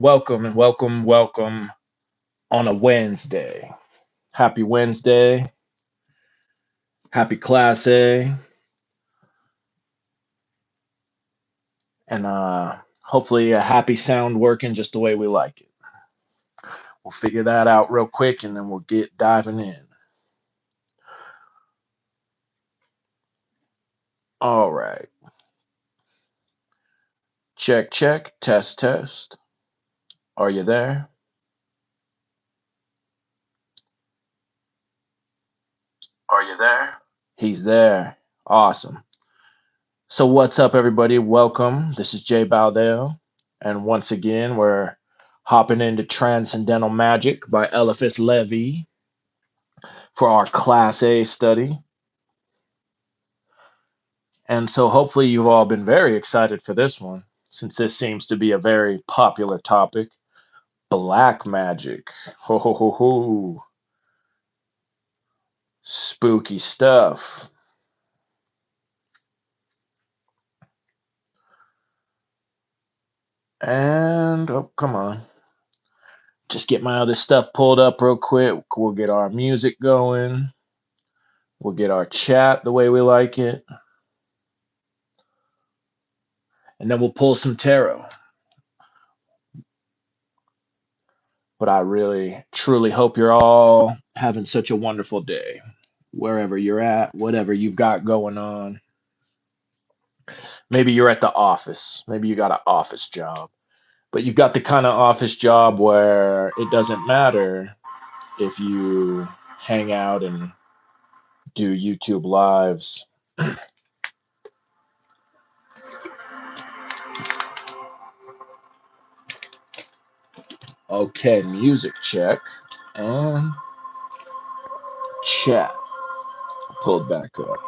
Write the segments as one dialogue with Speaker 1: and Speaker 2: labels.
Speaker 1: Welcome and welcome on a Wednesday. Happy Wednesday. Happy Class A. And hopefully a happy sound working just the way we like it. We'll figure that out real quick and then we'll get diving in. All right. Check, check. Test, test. Are you there? Are you there? He's there. Awesome. So what's up, everybody? Welcome. This is Jay Baldeo. And once again, we're hopping into Transcendental Magic by Éliphas Lévi for our Class A study. And so hopefully you've all been very excited for this one, since this seems to be a very popular topic. Black magic. Ho ho ho ho. Spooky stuff. And oh, come on. Just get my other stuff pulled up real quick. We'll get our music going. We'll get our chat the way we like it. And then we'll pull some tarot. But I really, truly hope you're all having such a wonderful day, wherever you're at, whatever you've got going on. Maybe you're at the office. Maybe you got an office job. But you've got the kind of office job where it doesn't matter if you hang out and do YouTube lives. Okay, music check and chat pulled back up.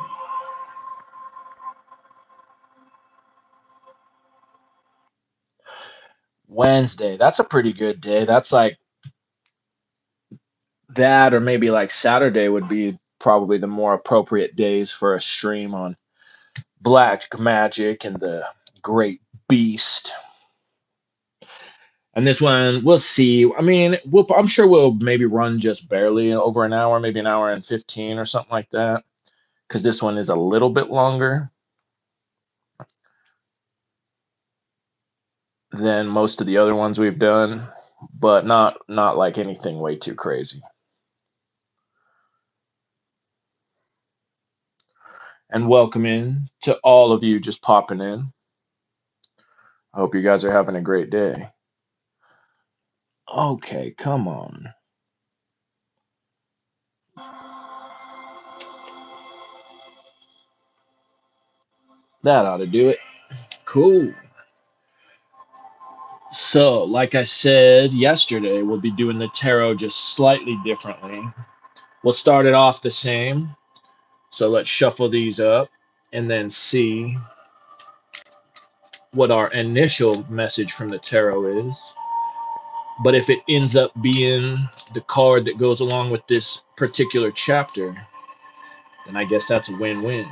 Speaker 1: Wednesday, that's a pretty good day. That's like that, or maybe like Saturday would be probably the more appropriate days for a stream on Black Magic and the Great Beast. And this one, we'll see. I mean, I'm sure we'll maybe run just barely over an hour, maybe an hour and 15 or something like that, because this one is a little bit longer than most of the other ones we've done, but not like anything way too crazy. And welcome in to all of you just popping in. I hope you guys are having a great day. Okay, come on. That ought to do it. Cool. So, like I said yesterday, we'll be doing the tarot just slightly differently. We'll start it off the same. So let's shuffle these up and then see what our initial message from the tarot is. But if it ends up being the card that goes along with this particular chapter, then I guess that's a win-win.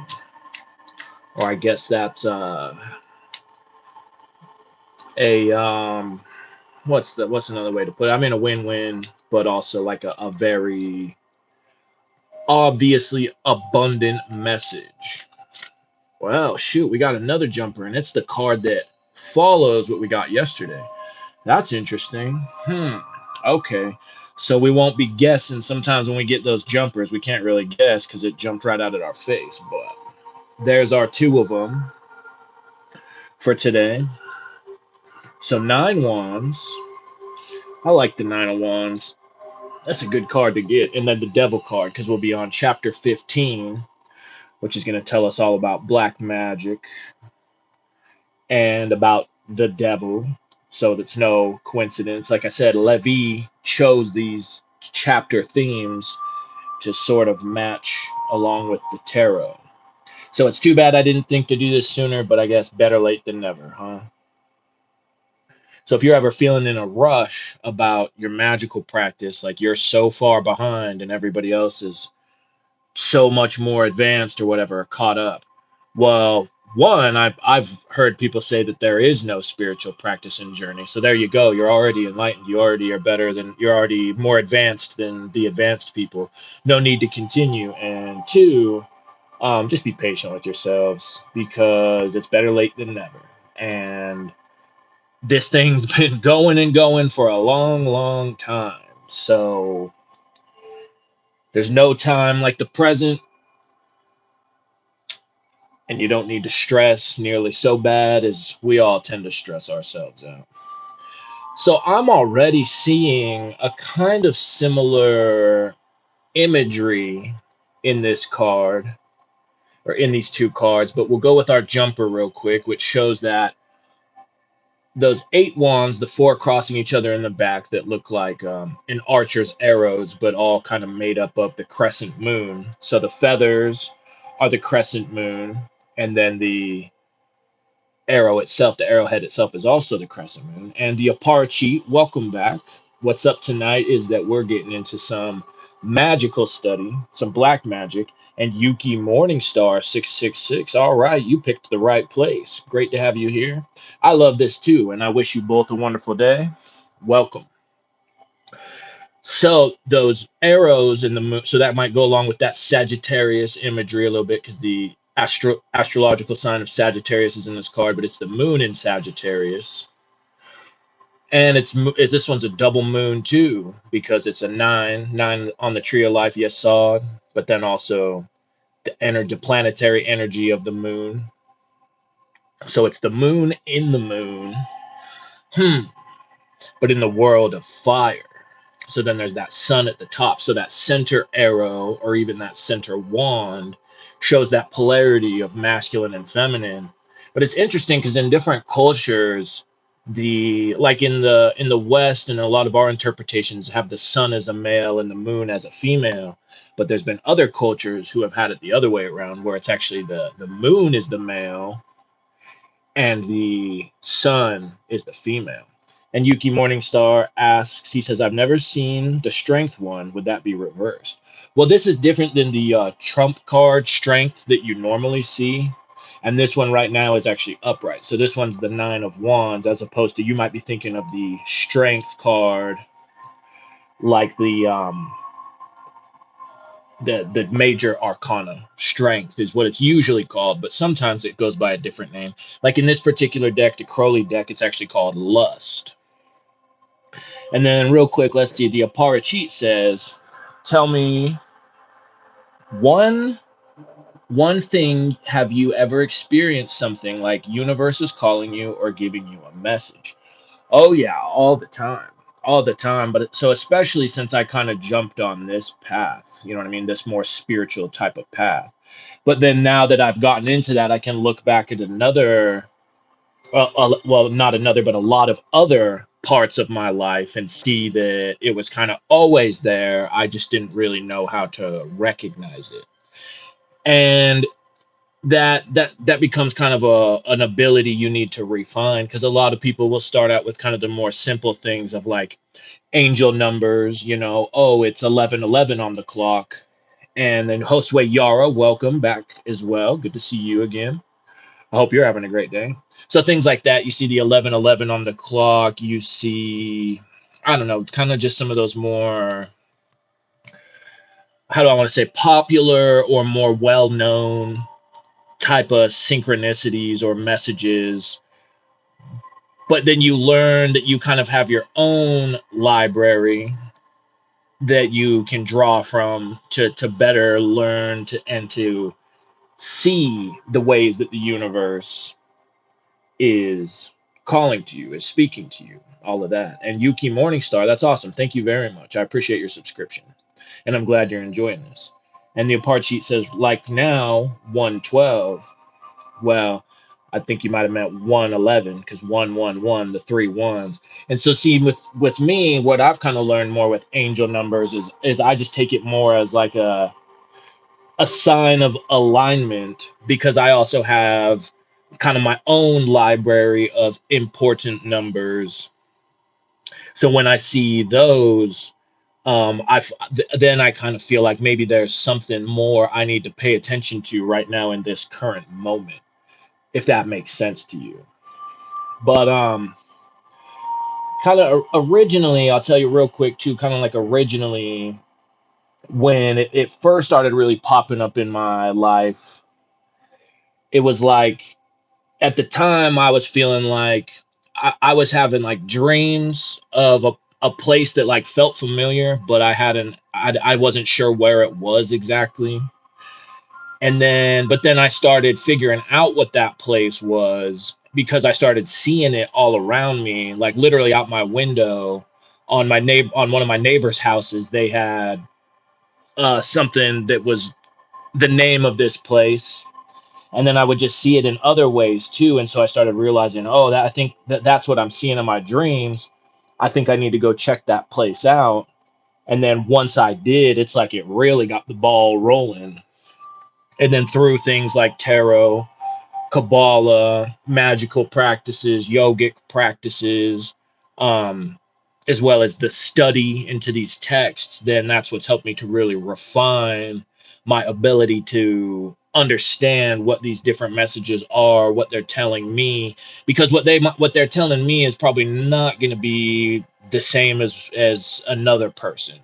Speaker 1: Or I guess that's a what's another way to put it? I mean a win-win, but also like a very obviously abundant message. Well, shoot, we got another jumper, and it's the card that follows what we got yesterday. That's interesting. Okay. So we won't be guessing. Sometimes when we get those jumpers, we can't really guess because it jumped right out at our face. But there's our two of them for today. So 9 wands. I like the 9 of wands. That's a good card to get. And then the devil card, because we'll be on chapter 15, which is going to tell us all about black magic and about the devil. So that's no coincidence. Like I said, Lévi chose these chapter themes to sort of match along with the tarot. So it's too bad I didn't think to do this sooner, but I guess better late than never, huh? So if you're ever feeling in a rush about your magical practice, like you're so far behind and everybody else is so much more advanced or whatever, caught up, well, one, I've heard people say that there is no spiritual practice and journey. So there you go. You're already enlightened. You already are better than, you're already more advanced than the advanced people. No need to continue. And two, just be patient with yourselves, because it's better late than never. And this thing's been going and going for a long, long time. So there's no time like the present, and you don't need to stress nearly so bad as we all tend to stress ourselves out. So I'm already seeing a kind of similar imagery in this card, or in these two cards, but we'll go with our jumper real quick, which shows that those 8 wands, the 4 crossing each other in the back that look like an archer's arrows, but all kind of made up of the crescent moon. So the feathers are the crescent moon, and then the arrow itself, the arrowhead itself, is also the crescent moon. And the Aparchi, welcome back. What's up tonight is that we're getting into some magical study, some black magic, and Yuki Morningstar 666. All right, you picked the right place. Great to have you here. I love this too, and I wish you both a wonderful day. Welcome. So those arrows in the moon, so that might go along with that Sagittarius imagery a little bit, because the astrological sign of Sagittarius is in this card, but it's the moon in Sagittarius. And this one's a double moon too, because it's a 9 on the tree of life, yes, Sod, but then also the planetary energy of the moon. So it's the moon in the moon, but in the world of fire. So then there's that sun at the top. So that center arrow, or even that center wand, shows that polarity of masculine and feminine. But it's interesting because in different cultures, like in the West, and a lot of our interpretations have the sun as a male and the moon as a female. But there's been other cultures who have had it the other way around, where it's actually the moon is the male and the sun is the female. And Yuki Morningstar asks, he says, I've never seen the strength one. Would that be reversed? Well, this is different than the trump card strength that you normally see. And this one right now is actually upright. So this one's the 9 of wands, as opposed to, you might be thinking of the strength card, like the major arcana. Strength is what it's usually called, but sometimes it goes by a different name. Like in this particular deck, the Crowley deck, it's actually called Lust. And then real quick, let's see. The Aparachit says, tell me one thing, have you ever experienced something like universe is calling you or giving you a message? Oh yeah, all the time. All the time. But so especially since I kind of jumped on this path, you know what I mean? This more spiritual type of path. But then now that I've gotten into that, I can look back at another, well, not another, but a lot of other parts of my life and see that it was kind of always there. I just didn't really know how to recognize it. And that becomes kind of an ability you need to refine, because a lot of people will start out with kind of the more simple things of like angel numbers, oh, it's 11:11 on the clock. And then Josue Yara, welcome back as well. Good to see you again. I hope you're having a great day. So things like that, you see the 11:11 on the clock, you see, I don't know, kind of just some of those more, how do I want to say, popular or more well-known type of synchronicities or messages. But then you learn that you kind of have your own library that you can draw from to better learn and to see the ways that the universe is calling to you, is speaking to you, all of that. And Yuki Morningstar, that's awesome. Thank you very much. I appreciate your subscription. And I'm glad you're enjoying this. And the apart sheet says, like now, 112. Well, I think you might have meant 111, because 111, the 3 ones. And so see, with me, what I've kind of learned more with angel numbers is I just take it more as like a sign of alignment, because I also have kind of my own library of important numbers. So when I see those, then I kind of feel like maybe there's something more I need to pay attention to right now in this current moment. if that makes sense to you. But kind of originally, I'll tell you real quick too, kind of like originally when it first started really popping up in my life, it was like at the time I was feeling like I was having like dreams of a place that like felt familiar, but I wasn't sure where it was exactly. And then, but then I started figuring out what that place was because I started seeing it all around me, like literally out my window on on one of my neighbors' houses. They had something that was the name of this place, and then I would just see it in other ways too. And so I started realizing, oh, that I think that's what I'm seeing in my dreams. I think I need to go check that place out. And then once I did, it's like it really got the ball rolling. And then through things like tarot, Kabbalah, magical practices, yogic practices, um, as well as the study into these texts, then that's what's helped me to really refine my ability to understand what these different messages are, what they're telling me, because what they're telling me is probably not going to be the same as another person.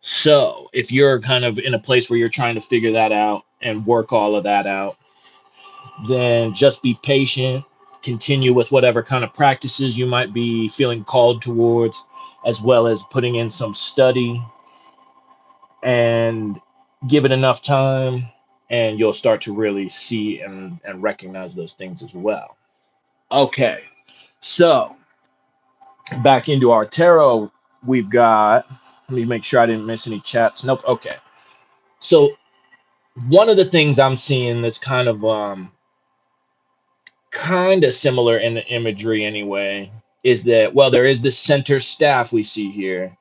Speaker 1: So if you're kind of in a place where you're trying to figure that out and work all of that out, then just be patient, continue with whatever kind of practices you might be feeling called towards, as well as putting in some study and give it enough time, and you'll start to really see and recognize those things as well. Okay, so back into our tarot, we've got, let me make sure I didn't miss any chats. Nope. Okay. So one of the things I'm seeing that's kind of similar in the imagery anyway is that, well, there is the center staff we see here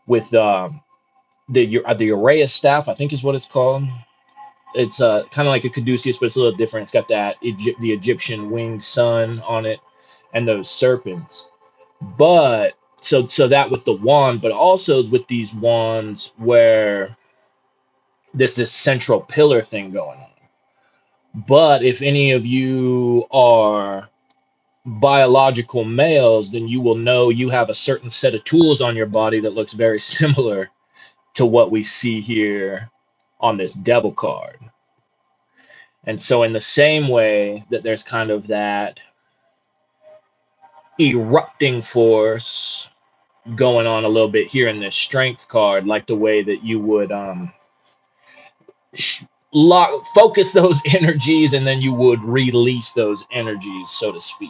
Speaker 1: with the Uraeus staff, I think is what it's called. It's kind of like a caduceus, but it's a little different. It's got that the Egyptian winged sun on it and those serpents. But so that with the wand, but also with these wands where there's this central pillar thing going on. But if any of you are biological males, then you will know you have a certain set of tools on your body that looks very similar to what we see here on this devil card. And so, in the same way that there's kind of that erupting force going on a little bit here in this strength card, like the way that you would focus those energies and then you would release those energies, so to speak.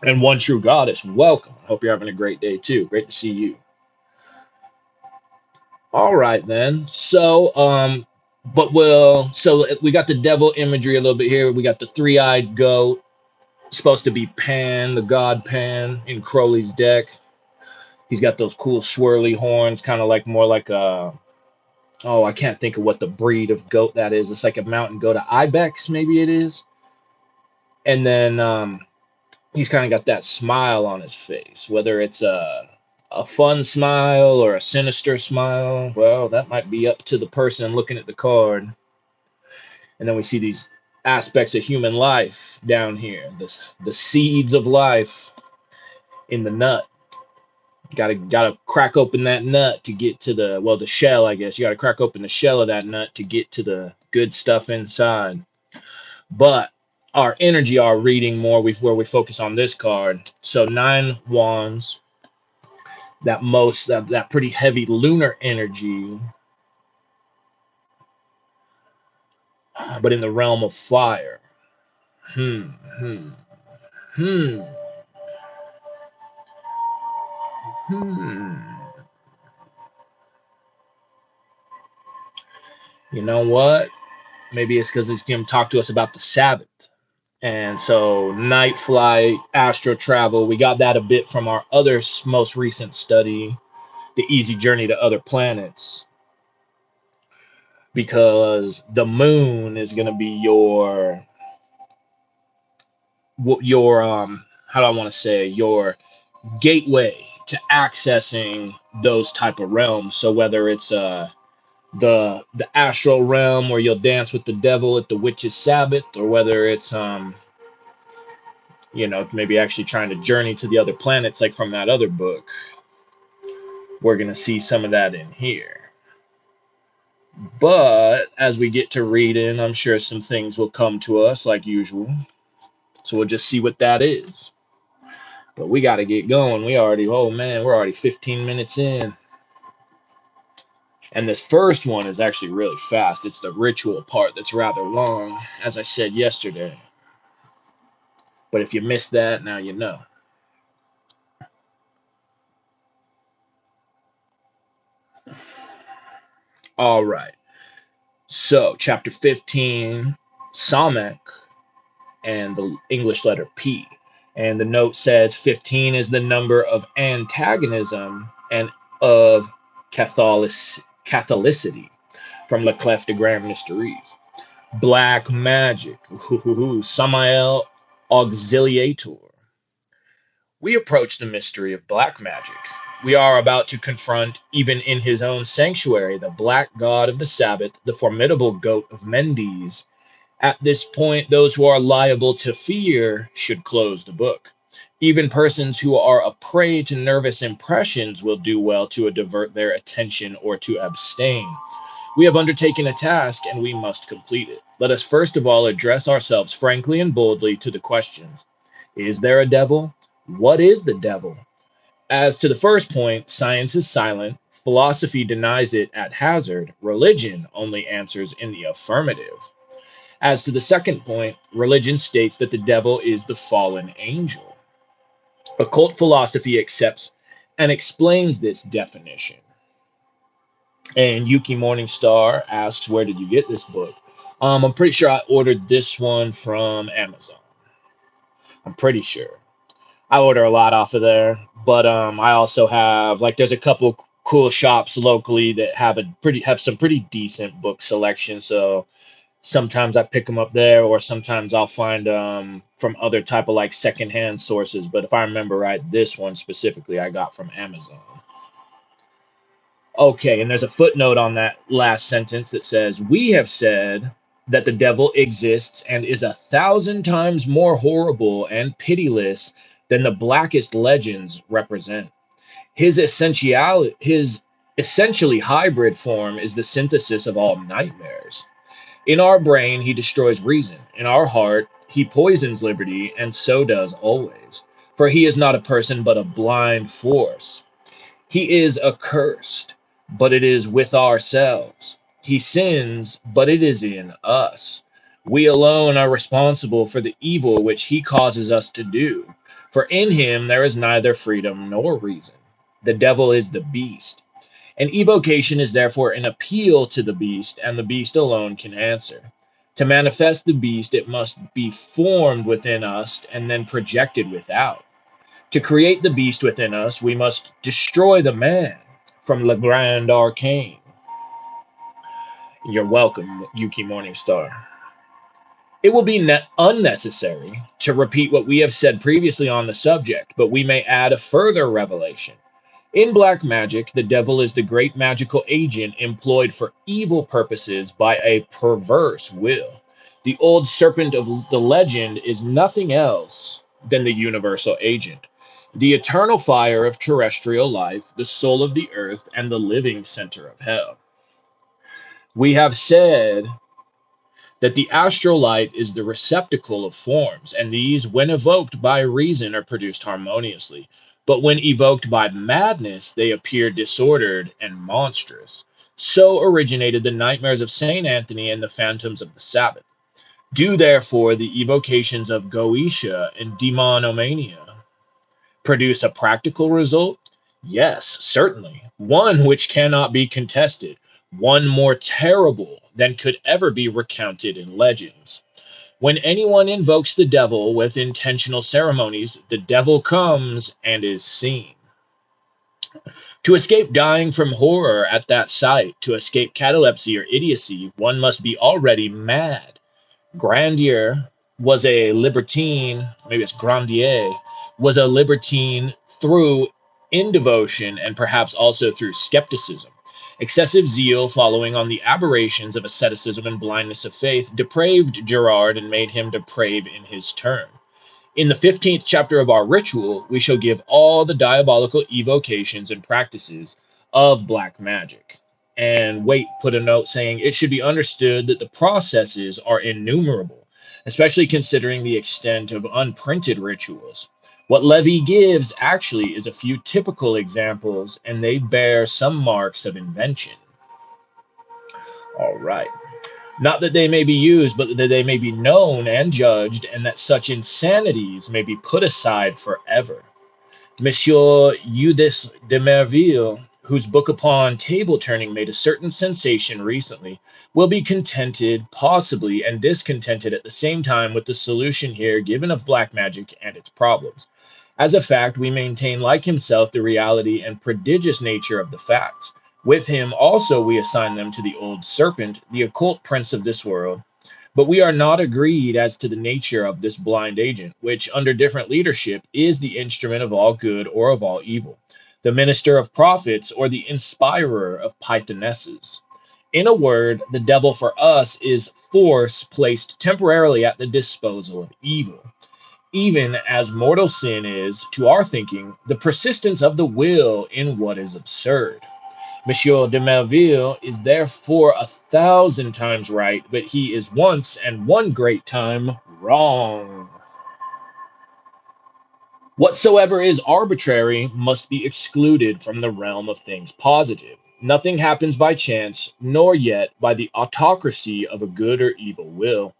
Speaker 1: And one true goddess, welcome. Hope you're having a great day too. Great to see you. All right then. So so we got the devil imagery a little bit here. We got the three-eyed goat, supposed to be Pan, the god Pan in Crowley's deck. He's got those cool swirly horns, kind of like more like a, oh, I can't think of what the breed of goat that is. It's like a mountain goat, a ibex maybe it is. And then he's kind of got that smile on his face, whether it's a fun smile or a sinister smile. Well, that might be up to the person looking at the card. And then we see these aspects of human life down here, the seeds of life in the nut. Gotta crack open that nut to get to the shell, I guess. You gotta crack open the shell of that nut to get to the good stuff inside. But our energy, our reading more, where we focus on this card. So 9 wands, that pretty heavy lunar energy, but in the realm of fire. Hmm. Hmm. Hmm. Hmm. You know what? Maybe it's because it's going to talk to us about the Sabbath. And so night flight, astral travel, we got that a bit from our other most recent study, the easy journey to other planets. Because the moon is going to be your how do I want to say, your gateway to accessing those type of realms. So whether it's the astral realm where you'll dance with the devil at the witch's sabbath, or whether it's maybe actually trying to journey to the other planets like from that other book. We're going to see some of that in here. But as we get to reading, I'm sure some things will come to us like usual. So we'll just see what that is. But we got to get going. We're already 15 minutes in. And this first one is actually really fast. It's the ritual part that's rather long, as I said yesterday. But if you missed that, now you know. All right. So, chapter 15, Samek, and the English letter P. And the note says 15 is the number of antagonism and of Catholicity from Le Clef de Grand Mysteries. Black magic, Samael Auxiliator. We approach the mystery of black magic. We are about to confront, even in his own sanctuary, the black god of the Sabbath, the formidable goat of Mendes. At this point, those who are liable to fear should close the book. Even persons who are a prey to nervous impressions will do well to divert their attention or to abstain. We have undertaken a task and we must complete it. Let us first of all address ourselves frankly and boldly to the questions. Is there a devil? What is the devil? As to the first point, science is silent, philosophy denies it at hazard, religion only answers in the affirmative. As to the second point, religion states that the devil is the fallen angel. Occult philosophy accepts and explains this definition. And Yuki Morningstar asks, where did you get this book? I'm pretty sure I ordered this one from Amazon. I'm pretty sure. I order a lot off of there, but I also have there's a couple cool shops locally that have some pretty decent book selection. So sometimes I pick them up there, or sometimes I'll find from other type of secondhand sources. But if I remember right, this one specifically I got from Amazon. Okay, and there's a footnote on that last sentence that says, we have said that the devil exists and is 1,000 times more horrible and pitiless than the blackest legends represent. His essentially hybrid form is the synthesis of all nightmares. In our brain, he destroys reason. In our heart, he poisons liberty, and so does always. For he is not a person, but a blind force. He is accursed, but it is with ourselves. He sins, but it is in us. We alone are responsible for the evil which he causes us to do. For in him there is neither freedom nor reason. The devil is the beast. An evocation is therefore an appeal to the beast, and the beast alone can answer. To manifest the beast, it must be formed within us and then projected without. To create the beast within us, we must destroy the man from Le Grand Arcane. You're welcome, Yuki Morningstar. It will be unnecessary to repeat what we have said previously on the subject, but we may add a further revelation. In black magic, the devil is the great magical agent employed for evil purposes by a perverse will. The old serpent of the legend is nothing else than the universal agent, the eternal fire of terrestrial life, the soul of the earth, and the living center of hell. We have said that the astral light is the receptacle of forms, and these, when evoked by reason, are produced harmoniously. But when evoked by madness, they appear disordered and monstrous. So originated the nightmares of Saint Anthony and the phantoms of the Sabbath. Do therefore the evocations of Goetia and demonomania produce a practical result? Yes, certainly. One which cannot be contested. One more terrible than could ever be recounted in legends. When anyone invokes the devil with intentional ceremonies, the devil comes and is seen. To escape dying from horror at that sight, to escape catalepsy or idiocy, one must be already mad. Grandier was a libertine, maybe it's Grandier, was a libertine through indevotion and perhaps also through skepticism. Excessive zeal following on the aberrations of asceticism and blindness of faith depraved Gerard and made him deprave in his turn. In the 15th chapter of our ritual, we shall give all the diabolical evocations and practices of black magic. And Waite put a note saying it should be understood that the processes are innumerable, especially considering the extent of unprinted rituals. What Lévi gives actually is a few typical examples, and they bear some marks of invention. All right. Not that they may be used, but that they may be known and judged, and that such insanities may be put aside forever. Monsieur Eudes de Merville, whose book upon table turning made a certain sensation recently, will be contented, possibly, and discontented at the same time with the solution here given of black magic and its problems. As a fact, we maintain, like himself, the reality and prodigious nature of the facts. With him also we assign them to the old serpent, the occult prince of this world. But we are not agreed as to the nature of this blind agent, which, under different leadership, is the instrument of all good or of all evil, the minister of prophets or the inspirer of pythonesses. In a word, the devil for us is force placed temporarily at the disposal of evil, even as mortal sin is, to our thinking, the persistence of the will in what is absurd. Monsieur de Melville is therefore 1,000 times right, but he is once and one great time wrong. Whatsoever is arbitrary must be excluded from the realm of things positive. Nothing happens by chance, nor yet by the autocracy of a good or evil will.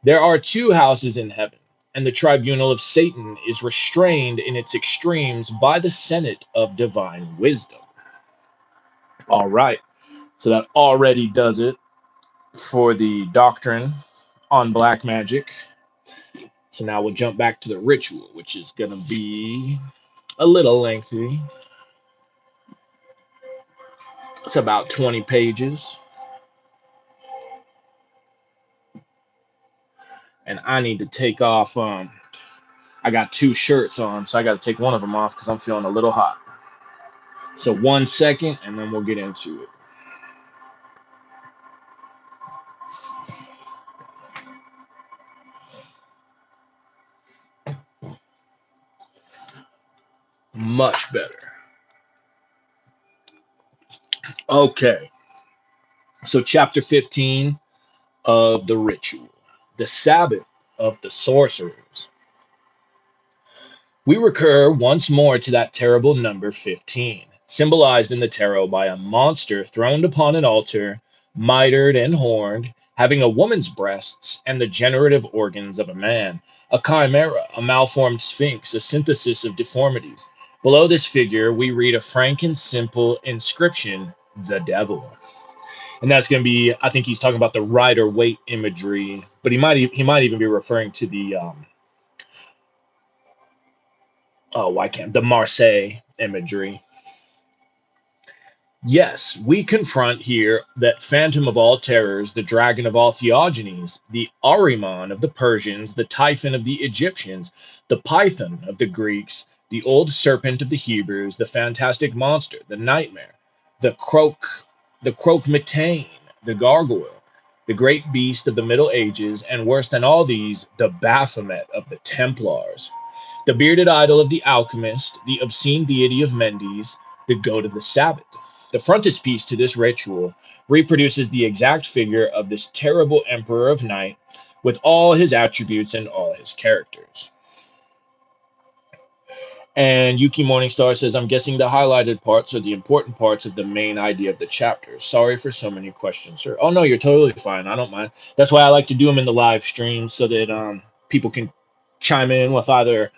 Speaker 1: There are two houses in heaven, and the tribunal of Satan is restrained in its extremes by the Senate of divine wisdom. All right. So that already does it for the doctrine on black magic. So now we'll jump back to the ritual, which is going to be a little lengthy. It's about 20 pages. And I need to take off. I got two shirts on, so I got to take one of them off because I'm feeling a little hot. So 1 second, and then we'll get into it. Much better. Okay. So chapter 15 of the ritual, the Sabbath of the sorcerers. We recur once more to that terrible number 15, symbolized in the tarot by a monster throned upon an altar, mitred and horned, having a woman's breasts and the generative organs of a man, a chimera, a malformed sphinx, a synthesis of deformities. Below this figure, we read a frank and simple inscription, the devil. And that's going to be, I think he's talking about the rider weight imagery, but he might even be referring to the the Marseille imagery. Yes, we confront here that phantom of all terrors, the dragon of all theogonies, the Ahriman of the Persians, the Typhon of the Egyptians, the Python of the Greeks, the old serpent of the Hebrews, the fantastic monster, the nightmare, the croque-mitaine, the gargoyle, the great beast of the Middle Ages, and worse than all these, the Baphomet of the Templars, the bearded idol of the alchemist, the obscene deity of Mendes, the goat of the Sabbath. The frontispiece to this ritual reproduces the exact figure of this terrible emperor of night with all his attributes and all his characters. And Yuki Morningstar says, I'm guessing the highlighted parts are the important parts of the main idea of the chapter. Sorry for so many questions, sir. Oh, no, you're totally fine. I don't mind. That's why I like to do them in the live stream so that people can chime in with either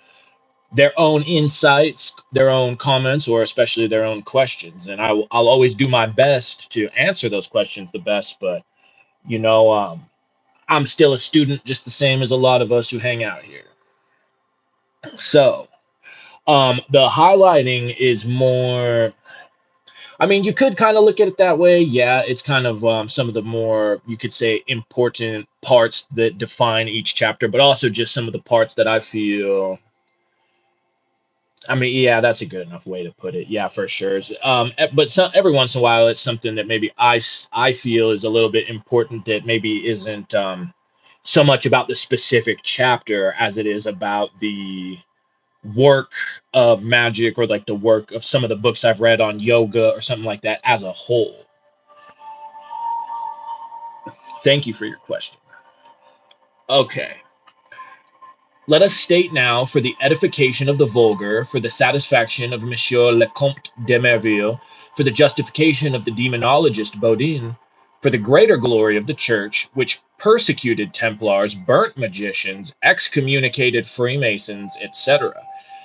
Speaker 1: their own insights, their own comments, or especially their own questions. And I'll always do my best to answer those questions the best. But, I'm still a student just the same as a lot of us who hang out here. So the highlighting is more, I mean, you could kind of look at it that way. Yeah, it's kind of some of the more, you could say, important parts that define each chapter, but also just some of the parts that I feel I mean, yeah, that's a good enough way to put it. Yeah, for sure. But every once in a while, it's something that maybe I feel is a little bit important that maybe isn't so much about the specific chapter as it is about the work of magic, or like the work of some of the books I've read on yoga or something like that as a whole. Thank you for your question. Okay. Let us state now, for the edification of the vulgar, for the satisfaction of Monsieur le Comte de Merville, for the justification of the demonologist Baudin, for the greater glory of the Church, which persecuted Templars, burnt magicians, excommunicated Freemasons, etc.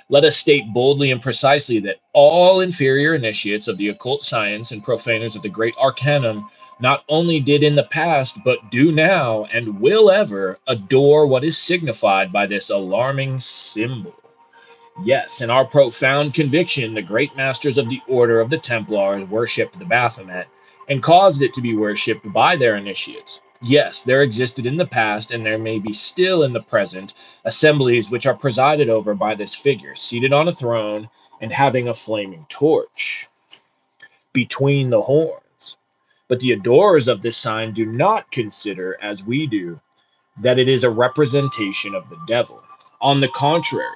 Speaker 1: Let us state boldly and precisely that all inferior initiates of the occult science and profaners of the great arcanum not only did in the past, but do now and will ever adore what is signified by this alarming symbol. Yes, in our profound conviction, the great masters of the Order of the Templars worshipped the Baphomet and caused it to be worshipped by their initiates. Yes, there existed in the past, and there may be still in the present, assemblies which are presided over by this figure, seated on a throne and having a flaming torch between the horns. But the adorers of this sign do not consider, as we do, that it is a representation of the devil. On the contrary,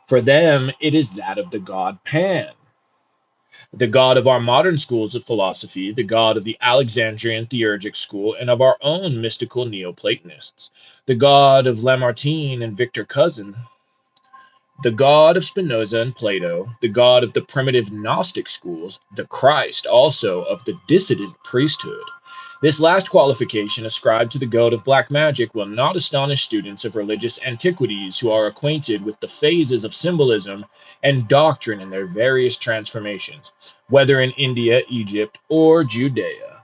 Speaker 1: for them it is that of the god Pan, the god of our modern schools of philosophy, the god of the Alexandrian theurgic school, and of our own mystical Neoplatonists, the god of Lamartine and Victor Cousin, the god of Spinoza and Plato, the god of the primitive Gnostic schools, the Christ also of the dissident priesthood. This last qualification ascribed to the god of black magic will not astonish students of religious antiquities who are acquainted with the phases of symbolism and doctrine in their various transformations, whether in India, Egypt, or Judea.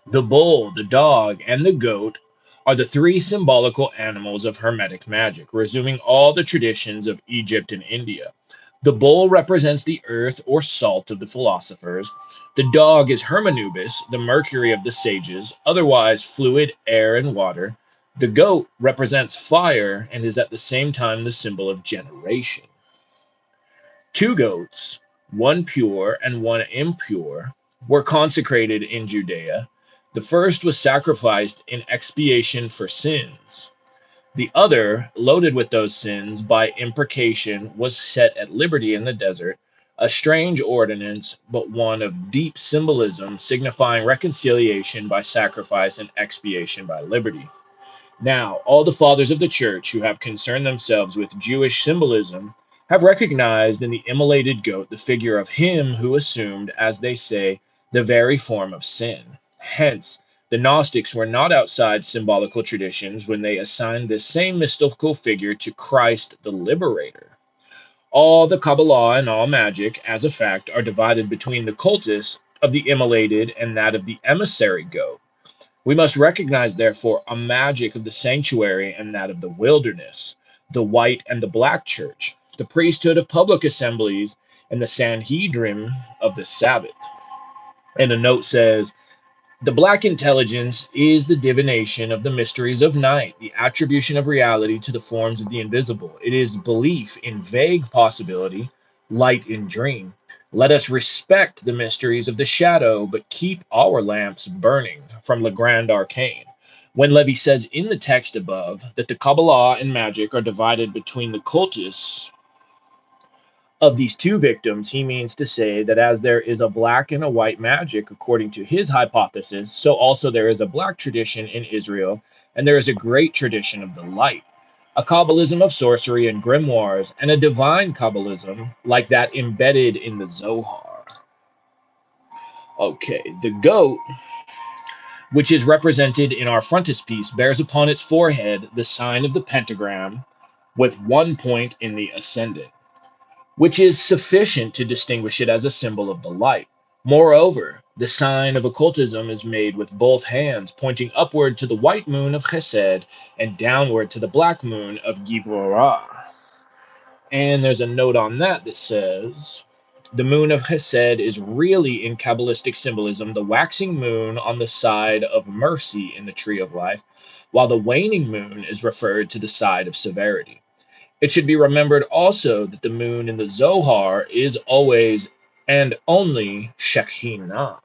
Speaker 1: The bull, the dog, and the goat are the three symbolical animals of Hermetic magic, resuming all the traditions of Egypt and India. The bull represents the earth or salt of the philosophers. The dog is Hermanubis, the mercury of the sages, otherwise fluid, air, and water. The goat represents fire and is at the same time the symbol of generation. Two goats, one pure and one impure, were consecrated in Judea. The first was sacrificed in expiation for sins. The other, loaded with those sins by imprecation, was set at liberty in the desert, a strange ordinance, but one of deep symbolism, signifying reconciliation by sacrifice and expiation by liberty. Now, all the fathers of the church who have concerned themselves with Jewish symbolism have recognized in the immolated goat the figure of him who assumed, as they say, the very form of sin. Hence, the Gnostics were not outside symbolical traditions when they assigned this same mystical figure to Christ the Liberator. All the Kabbalah and all magic, as a fact, are divided between the cultus of the immolated and that of the emissary goat. We must recognize, therefore, a magic of the sanctuary and that of the wilderness, the white and the black church, the priesthood of public assemblies, and the Sanhedrin of the Sabbath. And a note says, the black intelligence is the divination of the mysteries of night, the attribution of reality to the forms of the invisible. It is belief in vague possibility, light in dream. Let us respect the mysteries of the shadow, but keep our lamps burning, from Le Grand Arcane. When Lévi says in the text above that the Kabbalah and magic are divided between the cultists of these two victims, he means to say that as there is a black and a white magic, according to his hypothesis, so also there is a black tradition in Israel, and there is a great tradition of the light, a Kabbalism of sorcery and grimoires, and a divine Kabbalism like that embedded in the Zohar. Okay, the goat, which is represented in our frontispiece, bears upon its forehead the sign of the pentagram with one point in the ascendant, which is sufficient to distinguish it as a symbol of the light. Moreover, the sign of occultism is made with both hands, pointing upward to the white moon of Chesed and downward to the black moon of Giborah. And there's a note on that that says, the moon of Chesed is really, in Kabbalistic symbolism, the waxing moon on the side of mercy in the tree of life, while the waning moon is referred to the side of severity. It should be remembered also that the moon in the Zohar is always and only Shekinah.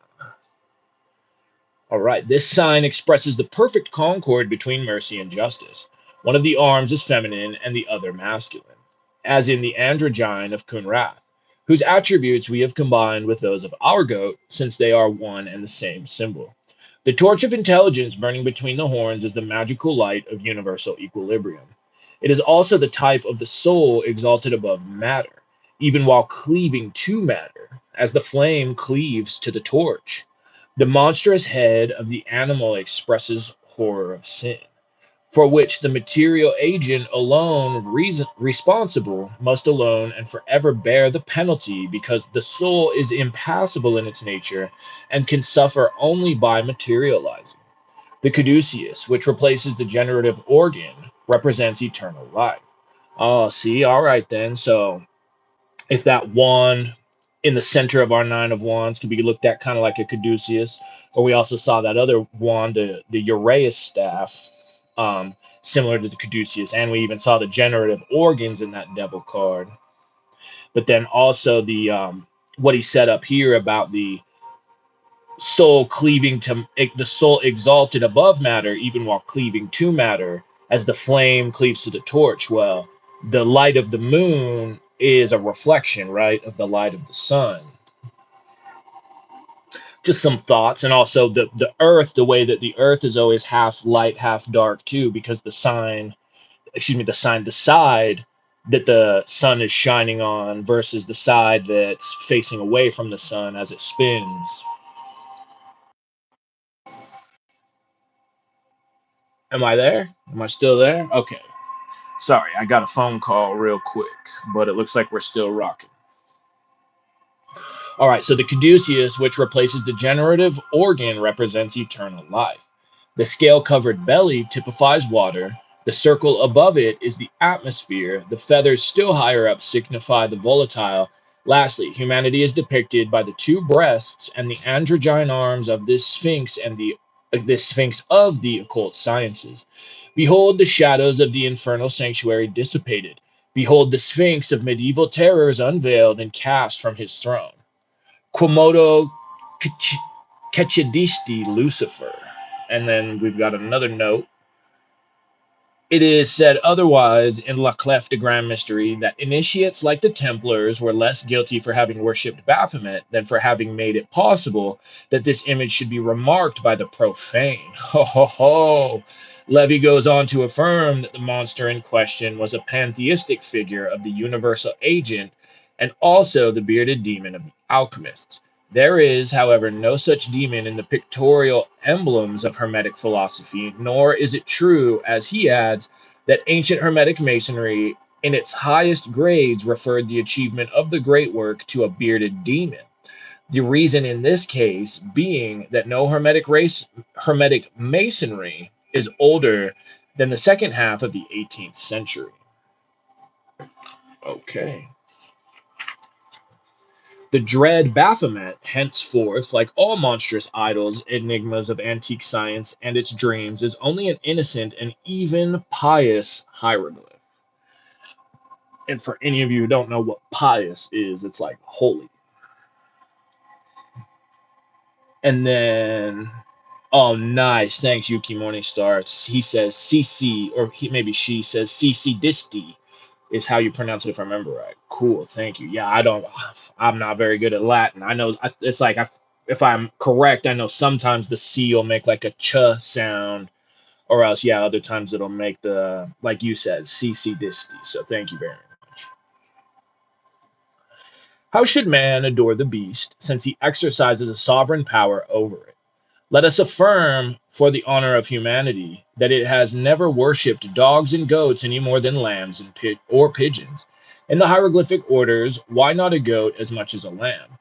Speaker 1: All right, this sign expresses the perfect concord between mercy and justice. One of the arms is feminine and the other masculine, as in the androgyne of Kunrath, whose attributes we have combined with those of our goat, since they are one and the same symbol. The torch of intelligence burning between the horns is the magical light of universal equilibrium. It is also the type of the soul exalted above matter, even while cleaving to matter, as the flame cleaves to the torch. The monstrous head of the animal expresses horror of sin, for which the material agent alone responsible must alone and forever bear the penalty, because the soul is impassible in its nature and can suffer only by materializing. The caduceus, which replaces the generative organ, represents eternal life. Oh, see, all right then. So if that wand in the center of our nine of wands could be looked at kind of like a caduceus, or we also saw that other wand, the uraeus staff, similar to the caduceus, and we even saw the generative organs in that devil card. But then also the what he said up here about the soul cleaving to the soul exalted above matter, even while cleaving to matter, as the flame cleaves to the torch. Well, the light of the moon is a reflection, right, of the light of the sun. Just some thoughts. And also the earth, the way that the earth is always half light, half dark too, because the side that the sun is shining on versus the side that's facing away from the sun as it spins. Am I there? Am I still there? Okay. Sorry, I got a phone call real quick, but it looks like we're still rocking. All right, so the caduceus, which replaces the generative organ, represents eternal life. The scale covered belly typifies water. The circle above it is the atmosphere. The feathers still higher up signify the volatile. Lastly, humanity is depicted by the two breasts and the androgyne arms of this sphinx and this sphinx of the occult sciences. Behold the shadows of the infernal sanctuary dissipated. Behold the sphinx of medieval terrors unveiled and cast from his throne. Quomodo Kechedisti Lucifer. And then we've got another note. It is said otherwise in La Clef de Grand Mystery that initiates like the Templars were less guilty for having worshipped Baphomet than for having made it possible that this image should be remarked by the profane. Ho ho ho! Lévi goes on to affirm that the monster in question was a pantheistic figure of the universal agent and also the bearded demon of the alchemists. There is, however, no such demon in the pictorial emblems of Hermetic philosophy, nor is it true, as he adds, that ancient Hermetic masonry in its highest grades referred the achievement of the great work to a bearded demon. The reason in this case being that no Hermetic masonry is older than the second half of the 18th century. Okay. The dread Baphomet, henceforth, like all monstrous idols, enigmas of antique science and its dreams, is only an innocent and even pious hieroglyph. And for any of you who don't know what pious is, it's like holy. And then, oh, nice. Thanks, Yuki Morningstar. He says CC, or maybe she says CC Disti is how you pronounce it if I remember right. Cool, thank you. Yeah, I'm not very good at Latin. I know it's like if I'm correct, I know sometimes the C will make like a ch sound, or else yeah, other times it'll make the, like you said, CC Disti. So thank you very much. How should man adore the beast, since he exercises a sovereign power over it? Let us affirm, for the honor of humanity, that it has never worshipped dogs and goats any more than lambs and or pigeons. In the hieroglyphic orders, why not a goat as much as a lamb?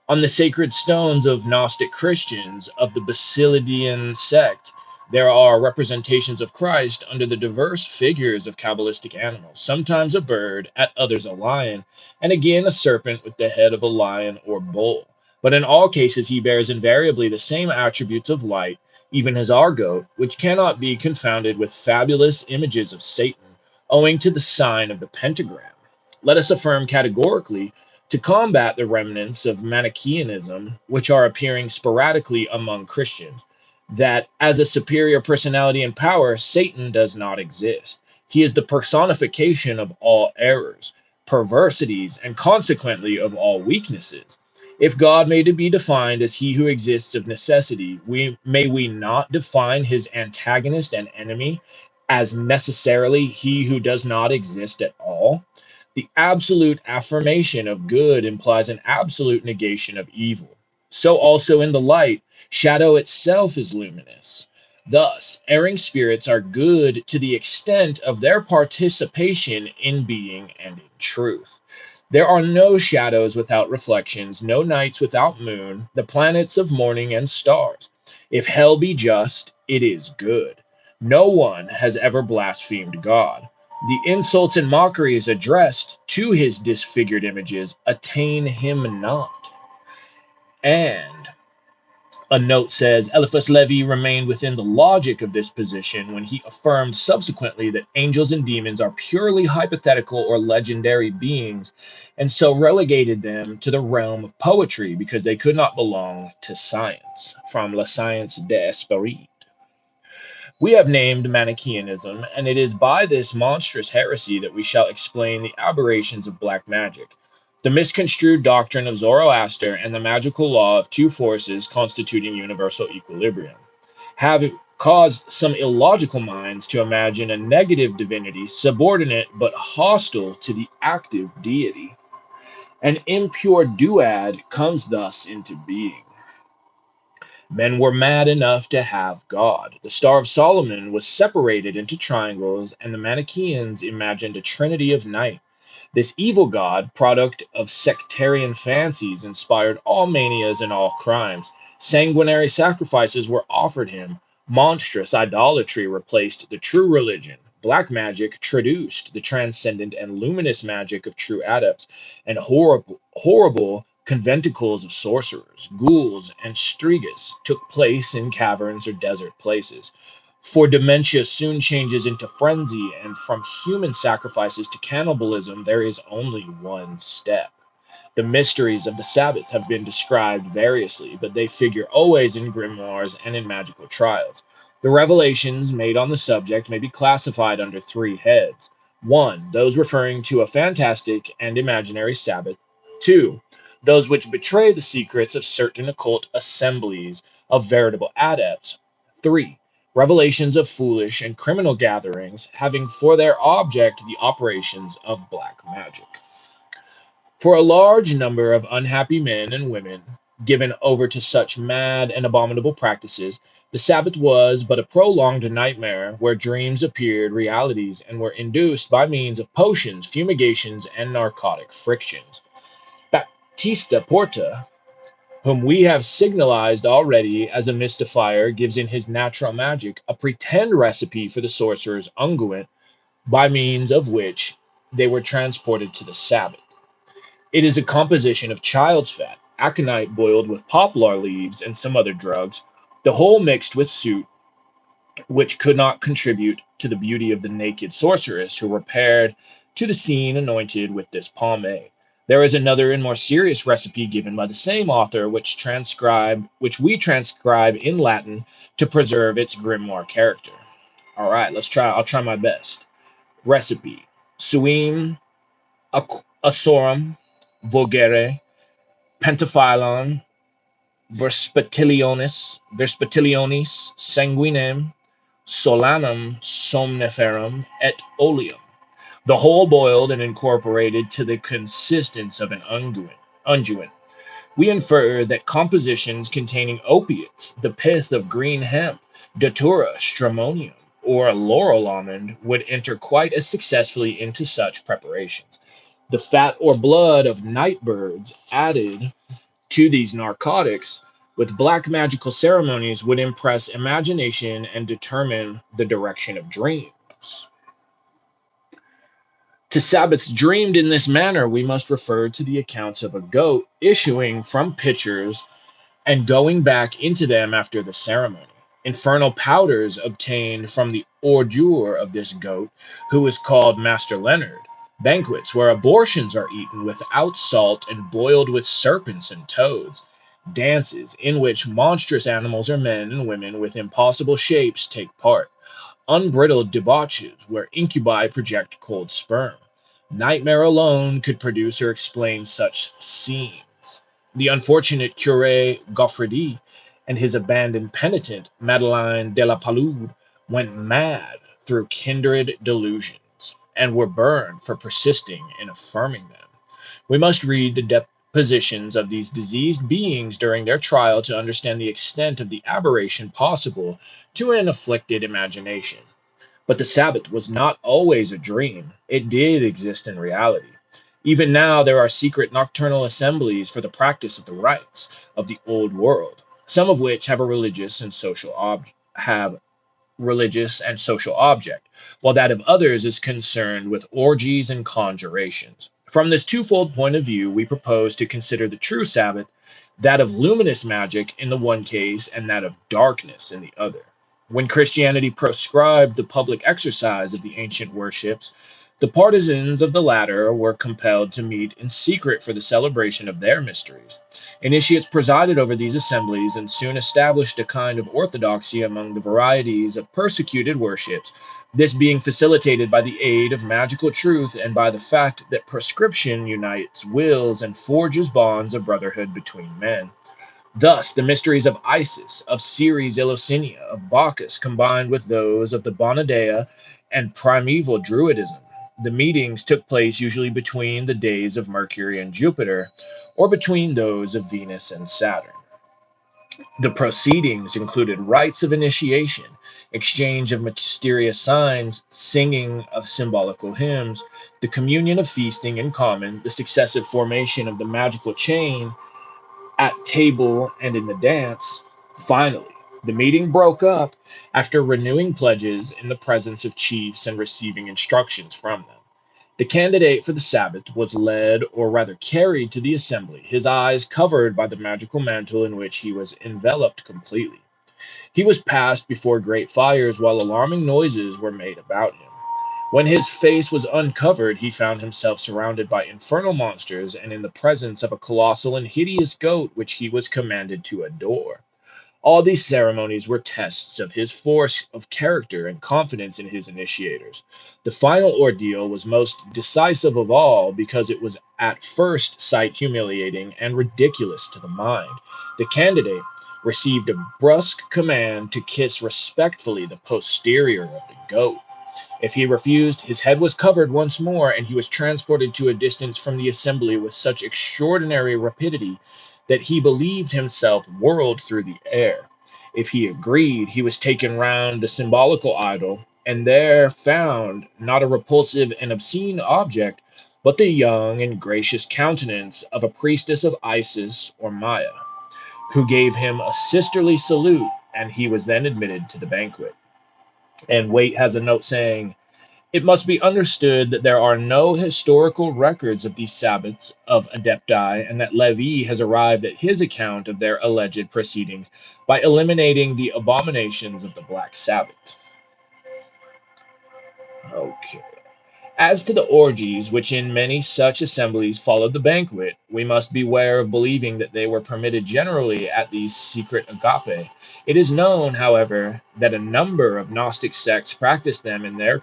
Speaker 1: On the sacred stones of Gnostic Christians of the Basilidian sect, there are representations of Christ under the diverse figures of Kabbalistic animals, sometimes a bird, at others a lion, and again a serpent with the head of a lion or bull. But in all cases, he bears invariably the same attributes of light, even as our goat, which cannot be confounded with fabulous images of Satan, owing to the sign of the pentagram. Let us affirm categorically, to combat the remnants of Manichaeanism, which are appearing sporadically among Christians, that as a superior personality and power, Satan does not exist. He is the personification of all errors, perversities, and consequently of all weaknesses. If God may be defined as he who exists of necessity, may we not define his antagonist and enemy as necessarily he who does not exist at all? The absolute affirmation of good implies an absolute negation of evil. So also in the light, shadow itself is luminous. Thus, erring spirits are good to the extent of their participation in being and in truth. There are no shadows without reflections, no nights without moon, the planets of morning and stars. If hell be just, it is good. No one has ever blasphemed God. The insults and mockeries addressed to his disfigured images attain him not. And a note says Éliphas Lévi remained within the logic of this position when he affirmed subsequently that angels and demons are purely hypothetical or legendary beings, and so relegated them to the realm of poetry because they could not belong to science. From La Science des Esprits. We have named Manichaeanism, and it is by this monstrous heresy that we shall explain the aberrations of black magic, the misconstrued doctrine of Zoroaster, and the magical law of two forces constituting universal equilibrium, have caused some illogical minds to imagine a negative divinity subordinate but hostile to the active deity. An impure duad comes thus into being. Men were mad enough to have God. The Star of Solomon was separated into triangles, and the Manichaeans imagined a trinity of night. This evil god, product of sectarian fancies, inspired all manias and all crimes. Sanguinary sacrifices were offered him. Monstrous idolatry replaced the true religion. Black magic traduced the transcendent and luminous magic of true adepts, and horrible conventicles of sorcerers, ghouls, and strigas took place in caverns or desert places. For dementia soon changes into frenzy, and from human sacrifices to cannibalism, there is only one step. The mysteries of the Sabbath have been described variously, but they figure always in grimoires and in magical trials. The revelations made on the subject may be classified under three heads. 1. Those referring to a fantastic and imaginary Sabbath. 2. Those which betray the secrets of certain occult assemblies of veritable adepts. 3. Revelations of foolish and criminal gatherings having for their object the operations of black magic. For a large number of unhappy men and women given over to such mad and abominable practices, the Sabbath was but a prolonged nightmare where dreams appeared realities and were induced by means of potions, fumigations, and narcotic frictions. Baptista Porta, whom we have signalized already as a mystifier, gives in his Natural Magic a pretend recipe for the sorcerer's unguent, by means of which they were transported to the Sabbath. It is a composition of child's fat, aconite boiled with poplar leaves and some other drugs, the whole mixed with soot, which could not contribute to the beauty of the naked sorceress who repaired to the scene anointed with this pomade. There is another and more serious recipe given by the same author, which we transcribe in Latin to preserve its grimoire character. All right, I'll try my best. Recipe: suim asorum vulgare pentaphyllon verspitilionis sanguinem solanum somniferum et oleum, the whole boiled and incorporated to the consistence of an unguent. We infer that compositions containing opiates, the pith of green hemp, datura stramonium, or laurel almond would enter quite as successfully into such preparations. The fat or blood of night birds added to these narcotics with black magical ceremonies would impress imagination and determine the direction of dreams. To Sabbaths dreamed in this manner, we must refer to the accounts of a goat issuing from pitchers and going back into them after the ceremony. infernal powders obtained from the ordure of this goat, who is called Master Leonard, banquets where abortions are eaten without salt and boiled with serpents and toads, dances in which monstrous animals or men and women with impossible shapes take part, unbridled debauches where incubi project cold sperm. Nightmare alone could produce or explain such scenes. The unfortunate Cure Gaufredy and his abandoned penitent Madeleine de la Palude went mad through kindred delusions and were burned for persisting in affirming them. We must read the depositions of these diseased beings during their trial to understand the extent of the aberration possible to an afflicted imagination. But the Sabbath was not always a dream, it did exist in reality. Even now, there are secret nocturnal assemblies for the practice of the rites of the old world, some of which have religious and social object, while that of others is concerned with orgies and conjurations. From this twofold point of view, we propose to consider the true Sabbath, that of luminous magic in the one case and that of darkness in the other. When Christianity proscribed the public exercise of the ancient worships, the partisans of the latter were compelled to meet in secret for the celebration of their mysteries. Initiates presided over these assemblies and soon established a kind of orthodoxy among the varieties of persecuted worships, this being facilitated by the aid of magical truth and by the fact that prescription unites wills and forges bonds of brotherhood between men. Thus, the mysteries of Isis, of Ceres Eleusinia, of Bacchus combined with those of the Bonadea and primeval Druidism. The meetings took place usually between the days of Mercury and Jupiter, or between those of Venus and Saturn. The proceedings included rites of initiation, exchange of mysterious signs, singing of symbolical hymns, the communion of feasting in common, the successive formation of the magical chain, at table and in the dance. Finally, the meeting broke up after renewing pledges in the presence of chiefs and receiving instructions from them. The candidate for the Sabbath was led, or rather carried, to the assembly, his eyes covered by the magical mantle in which he was enveloped completely. He was passed before great fires while alarming noises were made about him. When his face was uncovered, he found himself surrounded by infernal monsters and in the presence of a colossal and hideous goat which he was commanded to adore. All these ceremonies were tests of his force of character and confidence in his initiators. The final ordeal was most decisive of all because it was at first sight humiliating and ridiculous to the mind. The candidate received a brusque command to kiss respectfully the posterior of the goat. If he refused, his head was covered once more, and he was transported to a distance from the assembly with such extraordinary rapidity that he believed himself whirled through the air. If he agreed, he was taken round the symbolical idol, and there found not a repulsive and obscene object, but the young and gracious countenance of a priestess of Isis or Maya, who gave him a sisterly salute, and he was then admitted to the banquet. And Waite has a note saying, it must be understood that there are no historical records of these Sabbaths of Adepti, and that Lévi has arrived at his account of their alleged proceedings by eliminating the abominations of the Black Sabbath. Okay. As to the orgies, which in many such assemblies followed the banquet, we must beware of believing that they were permitted generally at these secret agape. It is known, however, that a number of Gnostic sects practiced them in their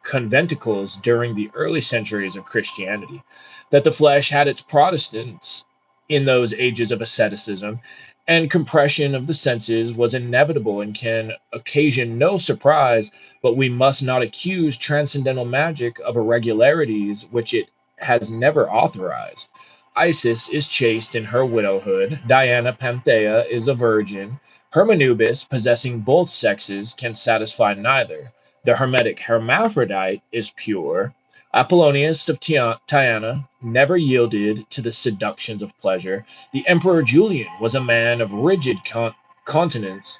Speaker 1: conventicles during the early centuries of Christianity, that the flesh had its Protestants in those ages of asceticism, and compression of the senses was inevitable and can occasion no surprise, but we must not accuse transcendental magic of irregularities which it has never authorized. Isis is chaste in her widowhood, Diana Panthea is a virgin, Hermanubis, possessing both sexes, can satisfy neither. The Hermetic hermaphrodite is pure. Apollonius of Tyana never yielded to the seductions of pleasure. The Emperor Julian was a man of rigid continence.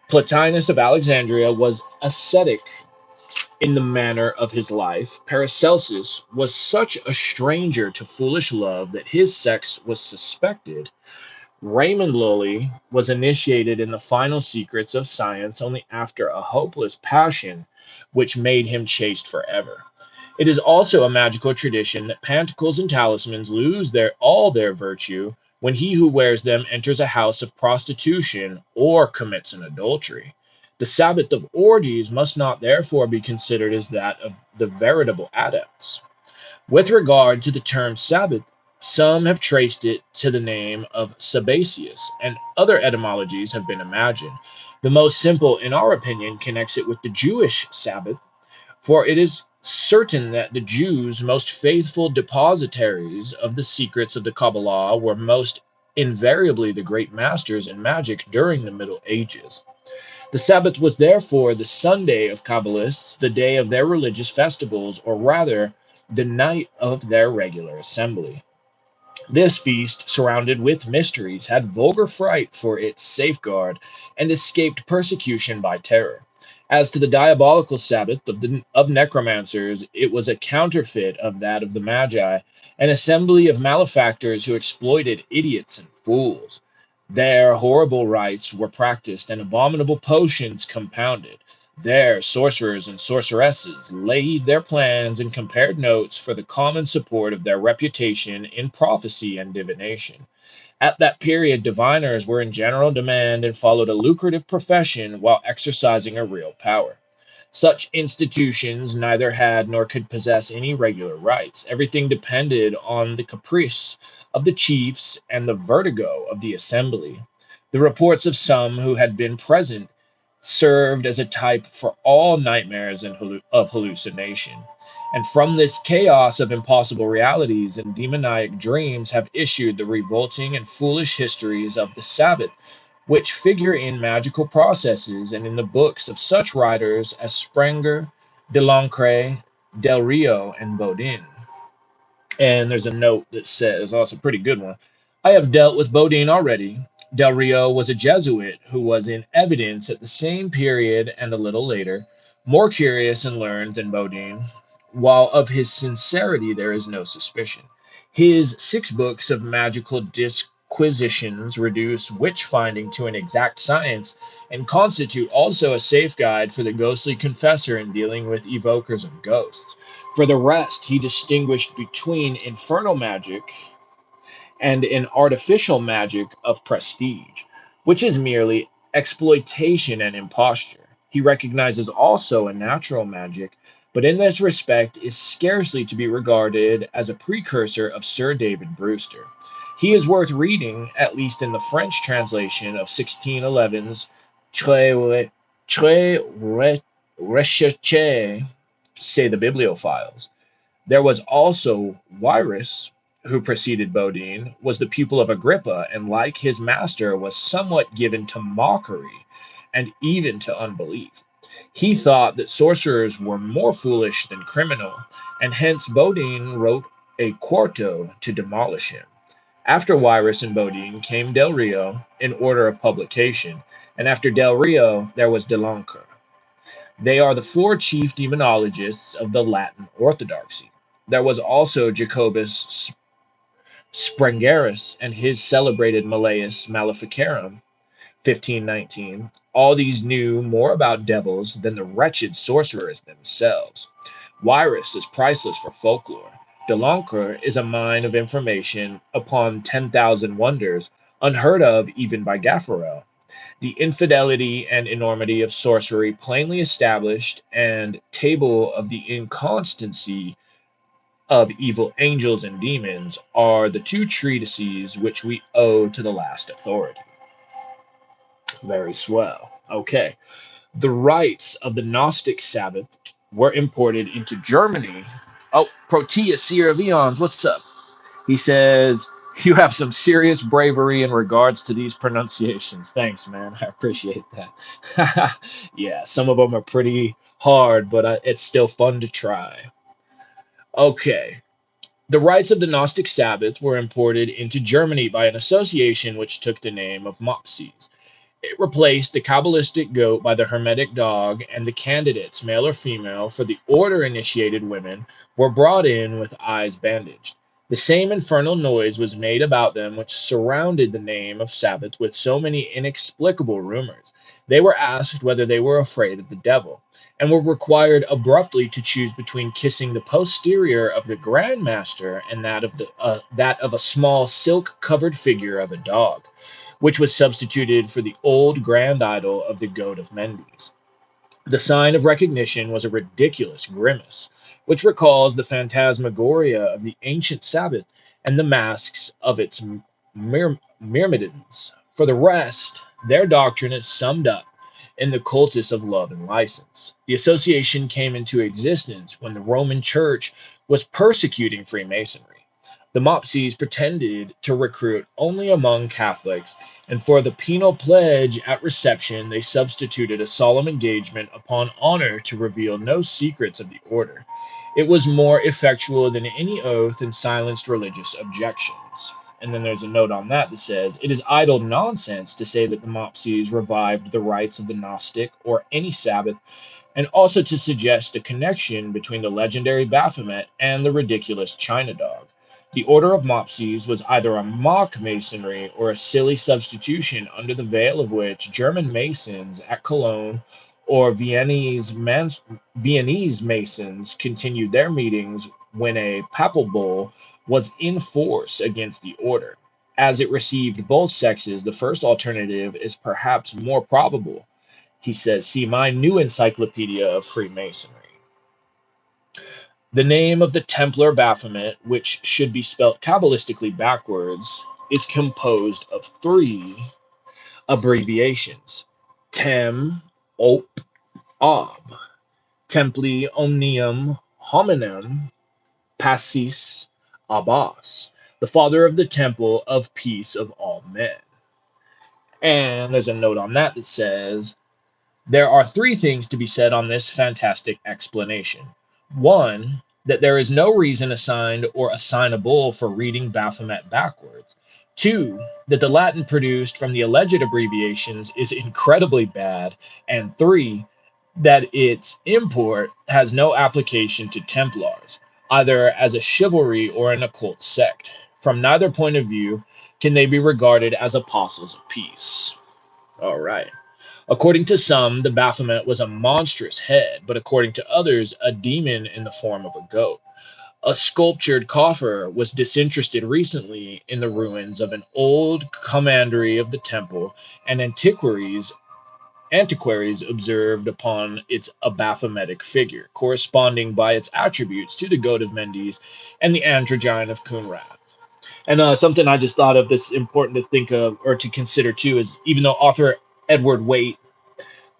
Speaker 1: Plotinus of Alexandria was ascetic in the manner of his life. Paracelsus was such a stranger to foolish love that his sex was suspected. Raymond Lully was initiated in the final secrets of science only after a hopeless passion which made him chaste forever. It is also a magical tradition that pantacles and talismans lose all their virtue when he who wears them enters a house of prostitution or commits an adultery. The Sabbath of orgies must not therefore be considered as that of the veritable adepts. With regard to the term Sabbath, some have traced it to the name of Sabbatius, and other etymologies have been imagined. The most simple, in our opinion, connects it with the Jewish Sabbath, for it is certain that the Jews, most faithful depositaries of the secrets of the Kabbalah, were most invariably the great masters in magic during the Middle Ages. The Sabbath was therefore the Sunday of Kabbalists, the day of their religious festivals, or rather, the night of their regular assembly. This feast, surrounded with mysteries, had vulgar fright for its safeguard, and escaped persecution by terror. As to the diabolical Sabbath of necromancers, it was a counterfeit of that of the Magi, an assembly of malefactors who exploited idiots and fools. There horrible rites were practiced and abominable potions compounded. There sorcerers and sorceresses laid their plans and compared notes for the common support of their reputation in prophecy and divination. At that period, diviners were in general demand and followed a lucrative profession while exercising a real power. Such institutions neither had nor could possess any regular rights. Everything depended on the caprice of the chiefs and the vertigo of the assembly. The reports of some who had been present served as a type for all nightmares of hallucination. And from this chaos of impossible realities and demoniac dreams have issued the revolting and foolish histories of the Sabbath, which figure in magical processes and in the books of such writers as Sprenger, Delancre, Del Rio, and Bodin. And there's a note that says, oh, it's a pretty good one. I have dealt with Bodin already. Del Rio was a Jesuit who was in evidence at the same period and a little later, more curious and learned than Bodin, while of his sincerity there is no suspicion. His 6 books of magical disquisitions reduce witch finding to an exact science and constitute also a safe guide for the ghostly confessor in dealing with evokers of ghosts. For the rest, he distinguished between infernal magic and an artificial magic of prestige, which is merely exploitation and imposture. He recognizes also a natural magic, but in this respect is scarcely to be regarded as a precursor of Sir David Brewster. He is worth reading, at least in the French translation of 1611's Très Recherché, say the bibliophiles. There was also Wyrus, who preceded Bodin, was the pupil of Agrippa, and like his master, was somewhat given to mockery and even to unbelief. He thought that sorcerers were more foolish than criminal, and hence Bodin wrote a quarto to demolish him. After Wyrus and Bodin came Del Rio in order of publication, and after Del Rio there was Delancre. They are the 4 chief demonologists of the Latin Orthodoxy. There was also Jacobus Sprengerus and his celebrated Malleus Maleficarum, 1519. All these knew more about devils than the wretched sorcerers themselves. Wyrus is priceless for folklore. Delancre is a mine of information upon 10,000 wonders, unheard of even by Gaffarel. The infidelity and enormity of sorcery plainly established, and table of the inconstancy of evil angels and demons are the 2 treatises which we owe to the last authority. Very swell. Okay. The rites of the Gnostic Sabbath were imported into Germany. Oh, Proteus Sierravions, what's up? He says, you have some serious bravery in regards to these pronunciations. Thanks, man. I appreciate that. Yeah, some of them are pretty hard, but it's still fun to try. Okay. The rites of the Gnostic Sabbath were imported into Germany by an association which took the name of Mopses. It replaced the Kabbalistic goat by the Hermetic dog, and the candidates, male or female, for the order initiated women were brought in with eyes bandaged. The same infernal noise was made about them which surrounded the name of Sabbath with so many inexplicable rumors. They were asked whether they were afraid of the devil, and were required abruptly to choose between kissing the posterior of the Grand Master and that of a small silk-covered figure of a dog, which was substituted for the old grand idol of the goat of Mendes. The sign of recognition was a ridiculous grimace, which recalls the phantasmagoria of the ancient Sabbath and the masks of its myrmidons. For the rest, their doctrine is summed up in the cultus of love and license. The association came into existence when the Roman Church was persecuting Freemasonry. The Mopsies pretended to recruit only among Catholics, and for the penal pledge at reception, they substituted a solemn engagement upon honor to reveal no secrets of the order. It was more effectual than any oath and silenced religious objections. And then there's a note on that that says, it is idle nonsense to say that the Mopsies revived the rites of the Gnostic or any Sabbath, and also to suggest a connection between the legendary Baphomet and the ridiculous China dog. The Order of Mopsies was either a mock masonry or a silly substitution under the veil of which German Masons at Cologne or Viennese Masons continued their meetings when a papal bull was in force against the order. As it received both sexes, the first alternative is perhaps more probable. He says, see my new encyclopedia of Freemasonry. The name of the Templar Baphomet, which should be spelt Kabbalistically backwards, is composed of three abbreviations: Tem, Op, Ob, Templi Omnium Hominem Passis Abbas, the father of the temple of peace of all men. And there's a note on that that says, there are three things to be said on this fantastic explanation. One, that there is no reason assigned or assignable for reading Baphomet backwards. Two, that the Latin produced from the alleged abbreviations is incredibly bad. And three, that its import has no application to Templars, either as a chivalry or an occult sect. From neither point of view can they be regarded as apostles of peace. All right. According to some, the Baphomet was a monstrous head, but according to others, a demon in the form of a goat. A sculptured coffer was disinterested recently in the ruins of an old commandery of the temple, and antiquaries observed upon its a Baphometic figure, corresponding by its attributes to the goat of Mendes and the androgyne of Kunrath. And something I just thought of that's important to think of or to consider too is, even though author Edward Waite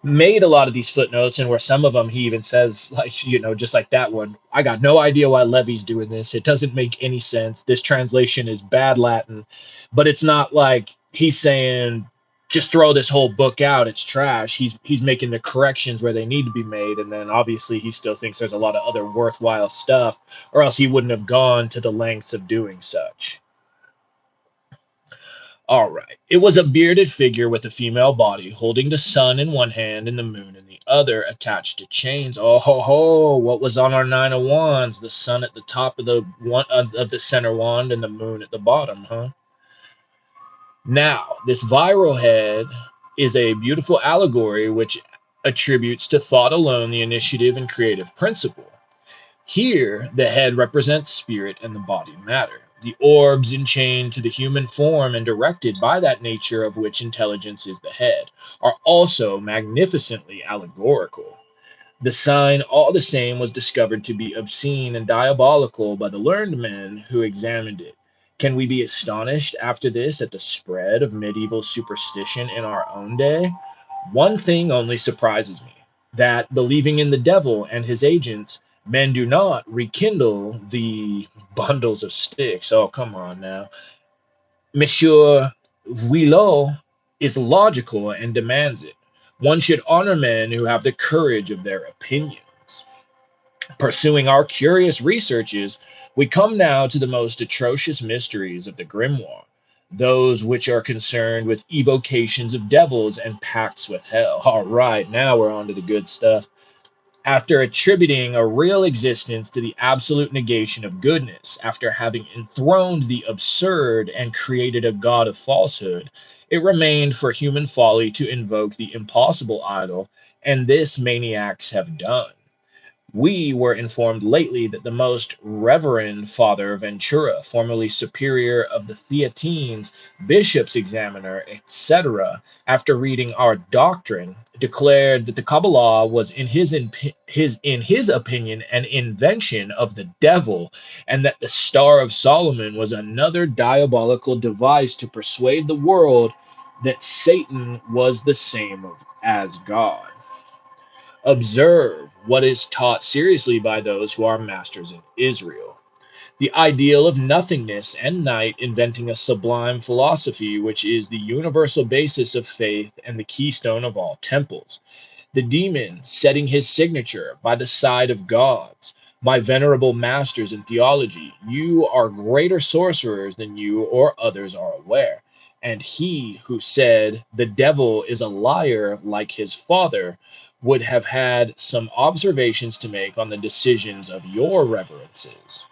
Speaker 1: made a lot of these footnotes, and where some of them he even says, like, just like that one, I got no idea why Levy's doing this. It doesn't make any sense. This translation is bad Latin, but it's not like he's saying just throw this whole book out, it's trash. He's making the corrections where they need to be made, and then obviously he still thinks there's a lot of other worthwhile stuff, or else he wouldn't have gone to the lengths of doing such. All right. It was a bearded figure with a female body, holding the sun in one hand and the moon in the other, attached to chains. Oh ho ho! What was on our nine of wands? The sun at the top of the center wand and the moon at the bottom, huh? Now, this viral head is a beautiful allegory which attributes to thought alone the initiative and creative principle. Here, the head represents spirit and the body matter. The orbs enchained to the human form and directed by that nature of which intelligence is the head are also magnificently allegorical. The sign, all the same, was discovered to be obscene and diabolical by the learned men who examined it. Can we be astonished after this at the spread of medieval superstition in our own day? One thing only surprises me, that, believing in the devil and his agents, men do not rekindle the bundles of sticks. Oh, come on now. Monsieur Villot is logical and demands it. One should honor men who have the courage of their opinions. Pursuing our curious researches, we come now to the most atrocious mysteries of the grimoire, those which are concerned with evocations of devils and pacts with hell. All right, now we're on to the good stuff. After attributing a real existence to the absolute negation of goodness, after having enthroned the absurd and created a god of falsehood, it remained for human folly to invoke the impossible idol, and this maniacs have done. We were informed lately that the most reverend Father Ventura, formerly superior of the Theatines, bishop's examiner, etc., after reading our doctrine, declared that the Kabbalah was in his opinion an invention of the devil, and that the Star of Solomon was another diabolical device to persuade the world that Satan was the same as God. Observe what is taught seriously by those who are masters in Israel. The ideal of nothingness and night inventing a sublime philosophy which is the universal basis of faith and the keystone of all temples. The demon setting his signature by the side of God's. My venerable masters in theology, you are greater sorcerers than you or others are aware. And he who said the devil is a liar like his father would have had some observations to make on the decisions of your reverences.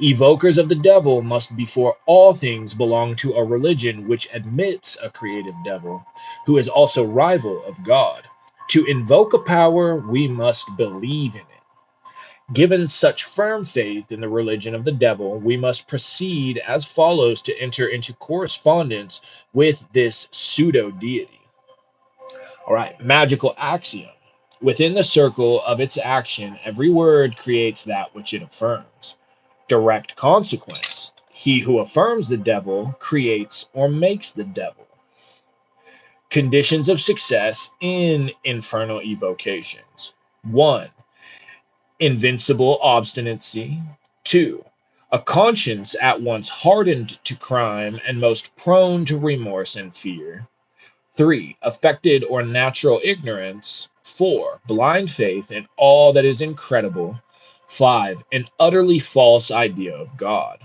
Speaker 1: Evokers of the devil must before all things belong to a religion which admits a creative devil, who is also rival of God. To invoke a power, we must believe in it. Given such firm faith in the religion of the devil, we must proceed as follows to enter into correspondence with this pseudo deity. All right, magical axiom. Within the circle of its action, every word creates that which it affirms. Direct consequence. He who affirms the devil creates or makes the devil. Conditions of success in infernal evocations. 1. Invincible obstinacy. 2. A conscience at once hardened to crime and most prone to remorse and fear. 3. Affected or natural ignorance. 4. Blind faith in all that is incredible. 5. An utterly false idea of God.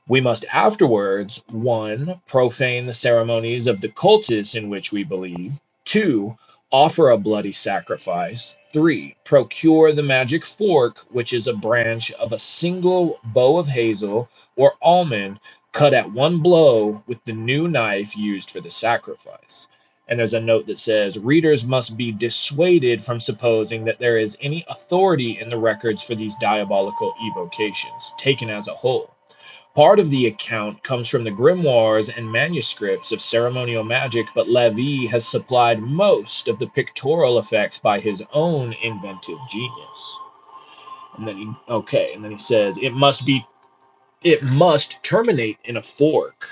Speaker 1: We must afterwards, 1. Profane the ceremonies of the cultus in which we believe. 2. Offer a bloody sacrifice. 3. Procure the magic fork, which is a branch of a single bow of hazel or almond cut at one blow with the new knife used for the sacrifice. And there's a note that says, readers must be dissuaded from supposing that there is any authority in the records for these diabolical evocations, taken as a whole. Part of the account comes from the grimoires and manuscripts of ceremonial magic, but Lévi has supplied most of the pictorial effects by his own inventive genius. And then he says it must terminate in a fork,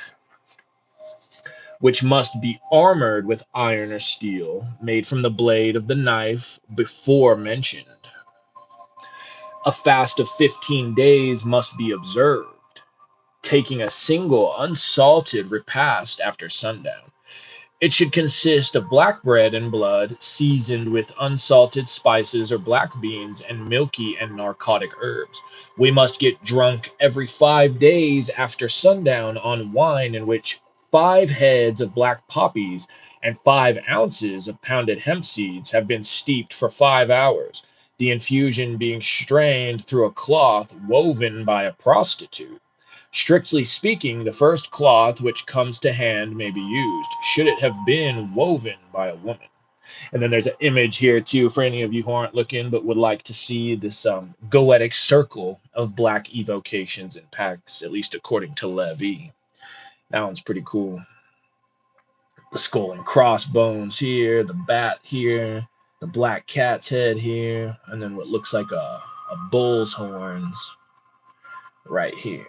Speaker 1: which must be armored with iron or steel, made from the blade of the knife before mentioned. A fast of 15 days must be observed, taking a single unsalted repast after sundown. It should consist of black bread and blood, seasoned with unsalted spices or black beans and milky and narcotic herbs. We must get drunk every 5 days after sundown on wine in which 5 heads of black poppies and 5 ounces of pounded hemp seeds have been steeped for 5 hours, the infusion being strained through a cloth woven by a prostitute. Strictly speaking, the first cloth which comes to hand may be used, should it have been woven by a woman. And then there's an image here too for any of you who aren't looking but would like to see this goetic circle of black evocations and pacts, at least according to Lévi. That one's pretty cool. The skull and crossbones here, the bat here, the black cat's head here, and then what looks like a bull's horns right here.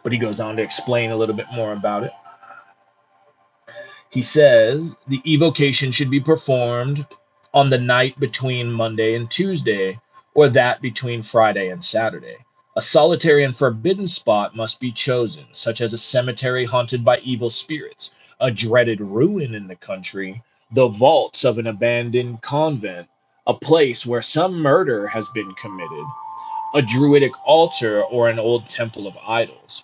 Speaker 1: But he goes on to explain a little bit more about it. He says the evocation should be performed on the night between Monday and Tuesday, or that between Friday and Saturday. A solitary and forbidden spot must be chosen, such as a cemetery haunted by evil spirits, a dreaded ruin in the country, the vaults of an abandoned convent, a place where some murder has been committed, a druidic altar, or an old temple of idols.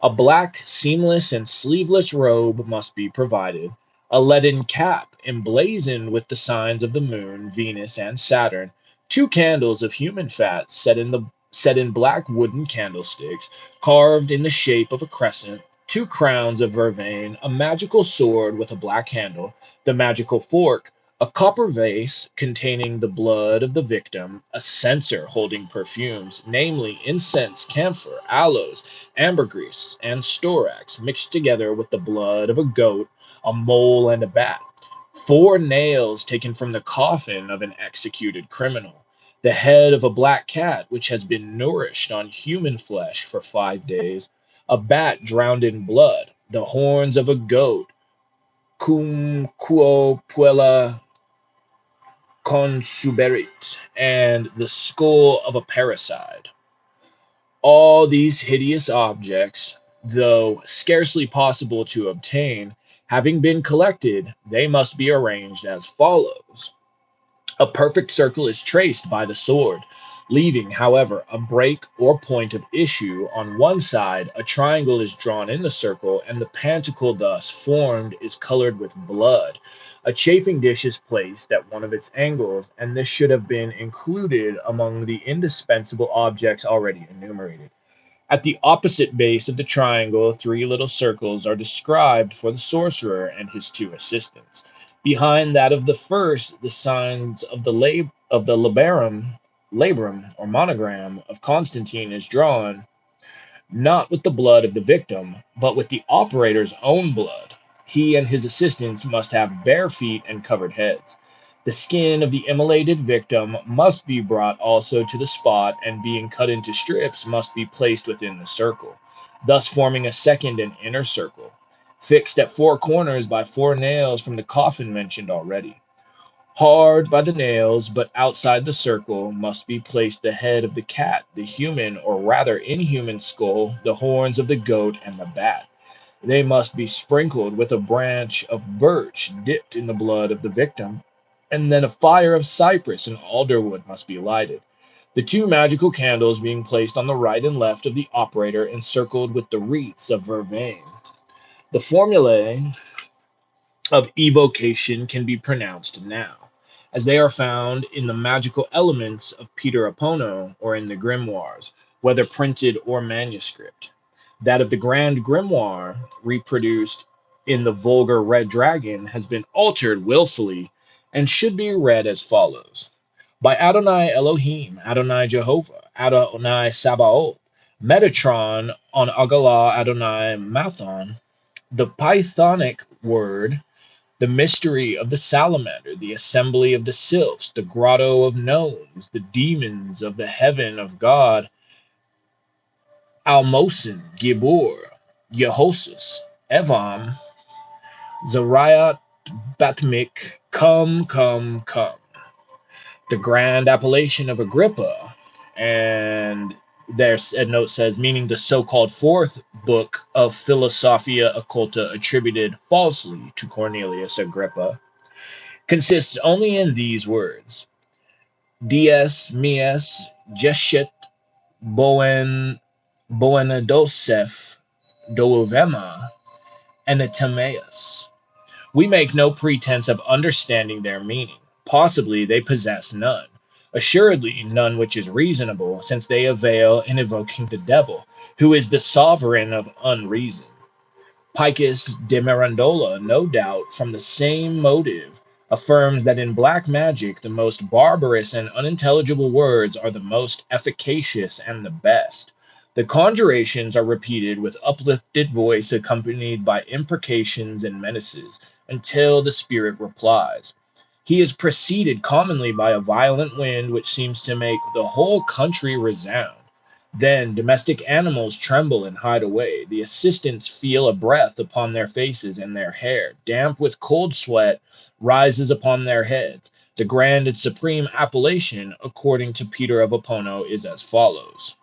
Speaker 1: A black, seamless, and sleeveless robe must be provided. a leaden cap emblazoned with the signs of the moon, Venus, and Saturn, 2 candles of human fat set in black wooden candlesticks, carved in the shape of a crescent, 2 crowns of vervain, a magical sword with a black handle, the magical fork, a copper vase containing the blood of the victim, a censer holding perfumes, namely incense, camphor, aloes, ambergris, and storax, mixed together with the blood of a goat, a mole, and a bat. 4 nails taken from the coffin of an executed criminal. The head of a black cat which has been nourished on human flesh for 5 days. A bat drowned in blood. The horns of a goat, cum quo puella consuberit, and the skull of a parricide. All these hideous objects, though scarcely possible to obtain, having been collected, they must be arranged as follows. A perfect circle is traced by the sword, leaving, however, a break or point of issue on one side. A triangle is drawn in the circle, and the pentacle thus formed is colored with blood. A chafing dish is placed at one of its angles, and this should have been included among the indispensable objects already enumerated. At the opposite base of the triangle, 3 little circles are described for the sorcerer and his 2 assistants. Behind that of the first, the signs of the labrum or monogram of Constantine is drawn, not with the blood of the victim, but with the operator's own blood. He and his assistants must have bare feet and covered heads. The skin of the immolated victim must be brought also to the spot, and being cut into strips, must be placed within the circle, thus forming a second and inner circle, fixed at 4 corners by 4 nails from the coffin mentioned already. Hard by the nails, but outside the circle, must be placed the head of the cat, the human or rather inhuman skull, the horns of the goat, and the bat. They must be sprinkled with a branch of birch dipped in the blood of the victim, and then a fire of cypress and alderwood must be lighted. The 2 magical candles being placed on the right and left of the operator, encircled with the wreaths of vervain. The formulae of evocation can be pronounced now, as they are found in the magical elements of Peter Apono or in the grimoires, whether printed or manuscript. That of the Grand Grimoire, reproduced in the vulgar Red Dragon, has been altered wilfully and should be read as follows: By Adonai Elohim, Adonai Jehovah, Adonai Sabaoth, Metatron on Agalah Adonai Mathon, the Pythonic word, the mystery of the salamander, the assembly of the sylphs, the grotto of gnomes, the demons of the heaven of God, Almosin, Gibor, Yehosus, Evam, Zariat, Batmik, come, come, come. The grand appellation of Agrippa, and there's a note says, meaning the so-called 4th book of Philosophia Occulta attributed falsely to Cornelius Agrippa, consists only in these words: Dies mies geshet boenadosef doovema anatimaeus. We make no pretense of understanding their meaning. Possibly they possess none. Assuredly none which is reasonable, since they avail in evoking the devil, who is the sovereign of unreason. Picus de Mirandola, no doubt from the same motive, affirms that in black magic the most barbarous and unintelligible words are the most efficacious and the best. The conjurations are repeated with uplifted voice, accompanied by imprecations and menaces, until the spirit replies. He is preceded commonly by a violent wind which seems to make the whole country resound. Then domestic animals tremble and hide away. The assistants feel a breath upon their faces, and their hair, damp with cold sweat, rises upon their heads. The grand and supreme appellation, according to Peter of Apono, is as follows: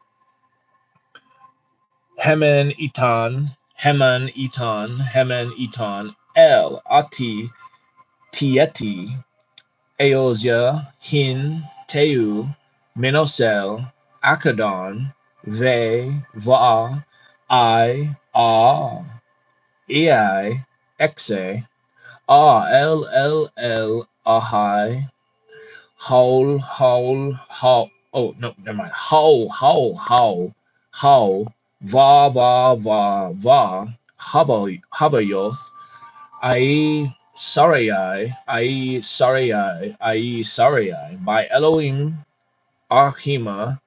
Speaker 1: Hemen Itan, Hemen Itan, Hemen Itan, El Ati Tieti, Eosia, Hin, Teu, Minosel, Akadon, Ve, Va, I, A, Ei, Exe, Ahai, Howl. Oh, no, never mind. Howl, Va, Havayoth, Ai Sarai, by Elohim, Archima,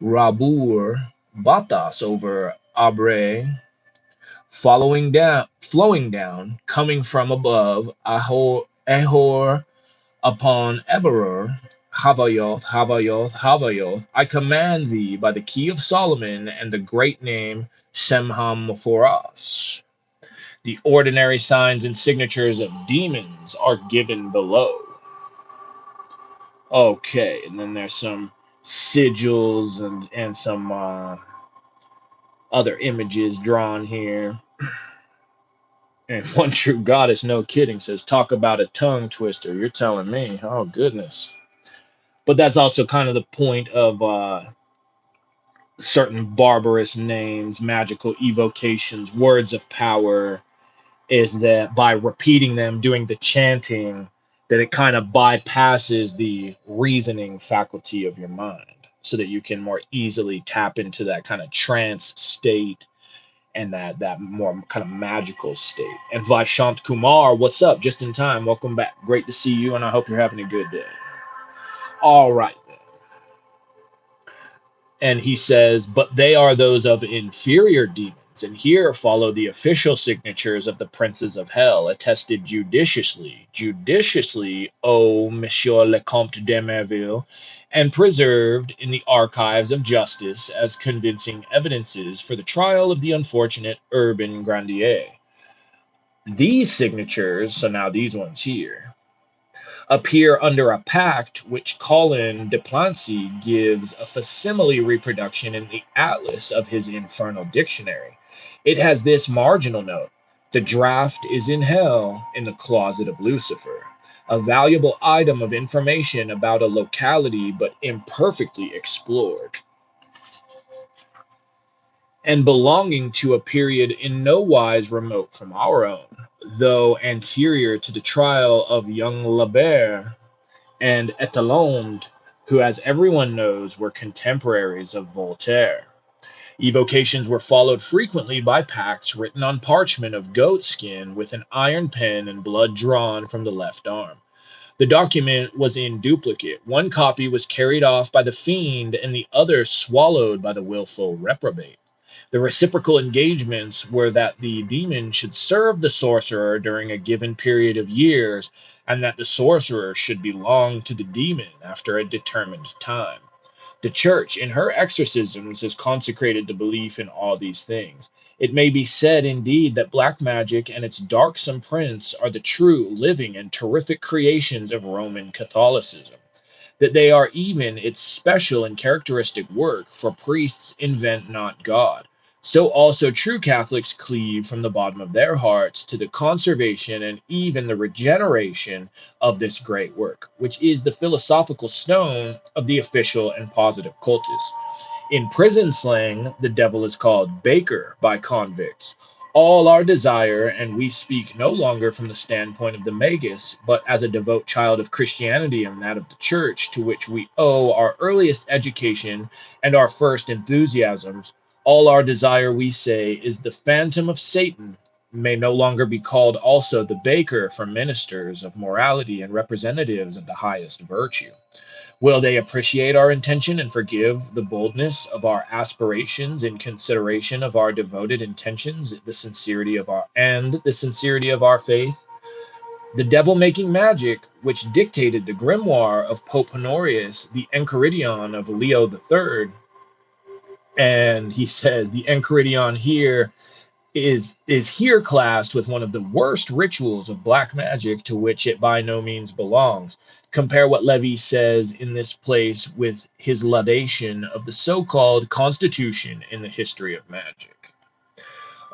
Speaker 1: Rabur, Batas over Abre, flowing down, coming from above, Ehor upon Eberur, Havayoth, I command thee by the key of Solomon and the great name Semham for us. The ordinary signs and signatures of demons are given below. Okay, and then there's some sigils and some other images drawn here. And one true goddess, no kidding, says, talk about a tongue twister. You're telling me. Oh, goodness. But that's also kind of the point of certain barbarous names, magical evocations, words of power, is that by repeating them, doing the chanting, that it kind of bypasses the reasoning faculty of your mind so that you can more easily tap into that kind of trance state and that more kind of magical state. And Vaishant Kumar, what's up? Just in time. Welcome back. Great to see you, and I hope you're having a good day. All right. And he says, but they are those of inferior demons. And here follow the official signatures of the princes of hell, attested judiciously, O Monsieur le Comte de Merville, and preserved in the archives of justice as convincing evidences for the trial of the unfortunate Urban Grandier. These signatures, so now these ones here, appear under a pact which Colin de Plancy gives a facsimile reproduction in the atlas of his infernal dictionary. It has this marginal note: the draft is in hell in the closet of Lucifer, a valuable item of information about a locality but imperfectly explored, and belonging to a period in no wise remote from our own, though anterior to the trial of young Labert and Etalonde, who, as everyone knows, were contemporaries of Voltaire. Evocations were followed frequently by pacts written on parchment of goat skin with an iron pen and blood drawn from the left arm. The document was in duplicate. One copy was carried off by the fiend and the other swallowed by the willful reprobate. The reciprocal engagements were that the demon should serve the sorcerer during a given period of years, and that the sorcerer should belong to the demon after a determined time. The Church, in her exorcisms, has consecrated the belief in all these things. It may be said, indeed, that black magic and its darksome prince are the true, living, and terrific creations of Roman Catholicism, that they are even its special and characteristic work, for priests invent not God. So also true Catholics cleave from the bottom of their hearts to the conservation and even the regeneration of this great work, which is the philosophical stone of the official and positive cultists. In prison slang, the devil is called Baker by convicts. All our desire, and we speak no longer from the standpoint of the magus, but as a devout child of Christianity and that of the Church, to which we owe our earliest education and our first enthusiasms, all our desire, we say, is the phantom of Satan may no longer be called also the baker for ministers of morality and representatives of the highest virtue. Will they appreciate our intention and forgive the boldness of our aspirations in consideration of our devoted intentions, the sincerity of our faith? The devil-making magic, which dictated the grimoire of Pope Honorius, the Enchiridion of Leo III, and he says the Enchiridion here is here classed with one of the worst rituals of black magic, to which it by no means belongs. Compare what Lévi says in this place with his laudation of the so-called Constitution in the history of magic.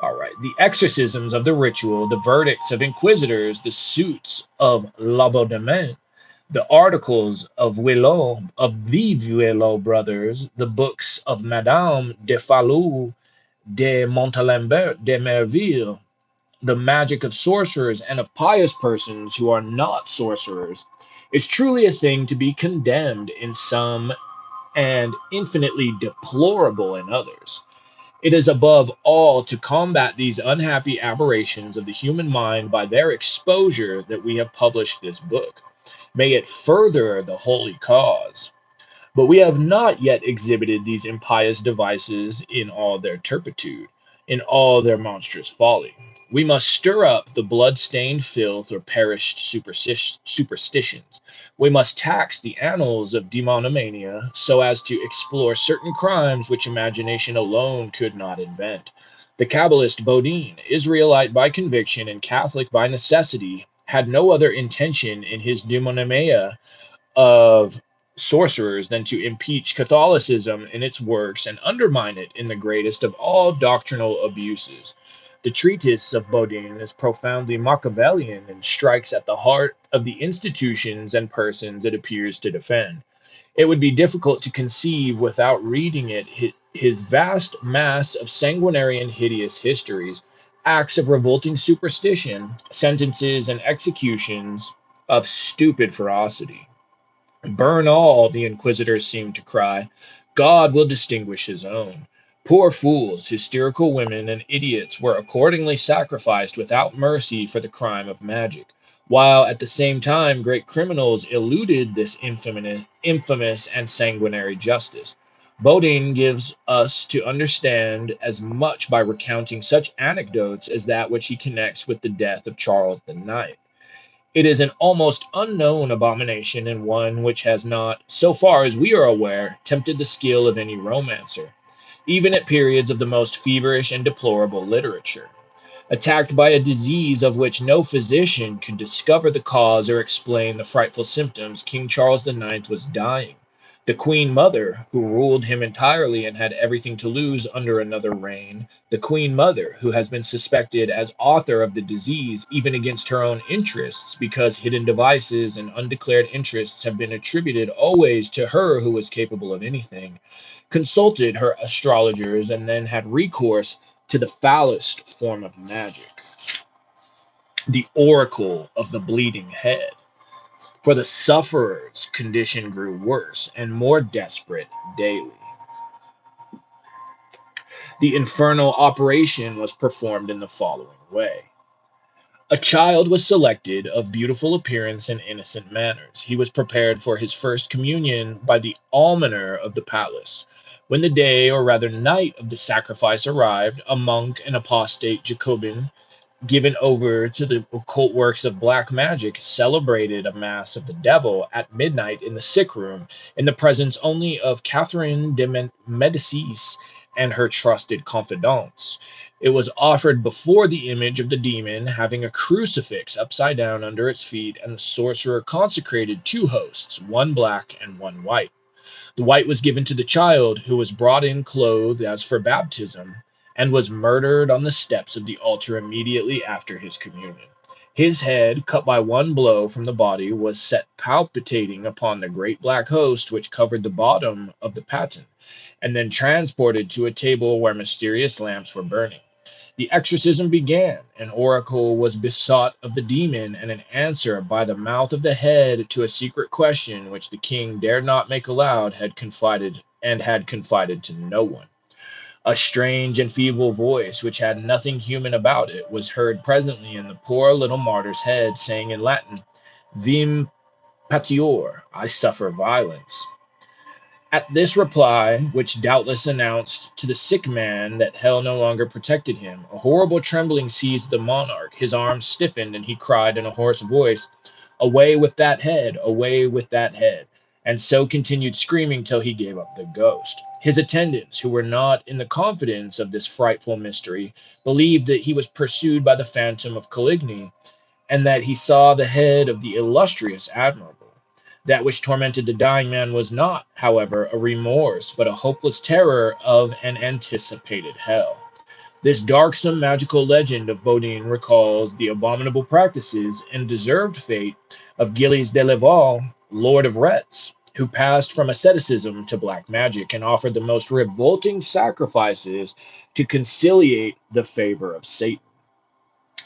Speaker 1: All right, the exorcisms of the ritual, the verdicts of inquisitors, the suits of Labourement, the articles of the Villot brothers, the books of Madame de Falloux, de Montalembert, de Merville, the magic of sorcerers and of pious persons who are not sorcerers is truly a thing to be condemned in some and infinitely deplorable in others. It is above all to combat these unhappy aberrations of the human mind by their exposure that we have published this book. May it further the holy cause. But we have not yet exhibited these impious devices in all their turpitude, in all their monstrous folly. We must stir up the blood-stained filth or perished superstitions. We must tax the annals of demonomania so as to explore certain crimes which imagination alone could not invent. The Kabbalist Bodine, Israelite by conviction and Catholic by necessity, had no other intention in his demonomania of sorcerers than to impeach Catholicism in its works and undermine it in the greatest of all doctrinal abuses. The treatise of Bodine is profoundly Machiavellian and strikes at the heart of the institutions and persons it appears to defend. It would be difficult to conceive without reading it his vast mass of sanguinary and hideous histories, acts of revolting superstition, sentences and executions of stupid ferocity. Burn all, the inquisitors seemed to cry. God will distinguish his own. Poor fools, hysterical women, and idiots were accordingly sacrificed without mercy for the crime of magic, while at the same time great criminals eluded this infamous and sanguinary justice. Bodine gives us to understand as much by recounting such anecdotes as that which he connects with the death of Charles IX. It is an almost unknown abomination, and one which has not, so far as we are aware, tempted the skill of any romancer, even at periods of the most feverish and deplorable literature. Attacked by a disease of which no physician could discover the cause or explain the frightful symptoms, King Charles IX was dying. The Queen Mother, who ruled him entirely and had everything to lose under another reign, the Queen Mother, who has been suspected as author of the disease even against her own interests, because hidden devices and undeclared interests have been attributed always to her who was capable of anything, consulted her astrologers and then had recourse to the foulest form of magic, the oracle of the bleeding head. For the sufferer's condition grew worse and more desperate daily. The infernal operation was performed in the following way. A child was selected of beautiful appearance and innocent manners. He was prepared for his first communion by the almoner of the palace. When the day, or rather night, of the sacrifice arrived, a monk, an apostate Jacobin, given over to the occult works of black magic, celebrated a mass of the devil at midnight in the sick room, in the presence only of Catherine de Medicis and her trusted confidants. It was offered before the image of the demon, having a crucifix upside down under its feet, and the sorcerer consecrated two hosts, one black and one white. The white was given to the child, who was brought in clothed as for baptism, and was murdered on the steps of the altar immediately after his communion. His head, cut by one blow from the body, was set palpitating upon the great black host which covered the bottom of the paten, and then transported to a table where mysterious lamps were burning. The exorcism began. An oracle was besought of the demon, and an answer by the mouth of the head to a secret question which the king dared not make aloud had confided to no one. A strange and feeble voice, which had nothing human about it, was heard presently in the poor little martyr's head, saying in Latin, Vim patior, I suffer violence. At this reply, which doubtless announced to the sick man that hell no longer protected him, a horrible trembling seized the monarch. His arms stiffened, and he cried in a hoarse voice, Away with that head, away with that head, and so continued screaming till he gave up the ghost. His attendants, who were not in the confidence of this frightful mystery, believed that he was pursued by the phantom of Coligny, and that he saw the head of the illustrious admiral. That which tormented the dying man was not, however, a remorse, but a hopeless terror of an anticipated hell. This darksome magical legend of Bodine recalls the abominable practices and deserved fate of Gilles de Laval, Lord of Retz, who passed from asceticism to black magic and offered the most revolting sacrifices to conciliate the favor of Satan.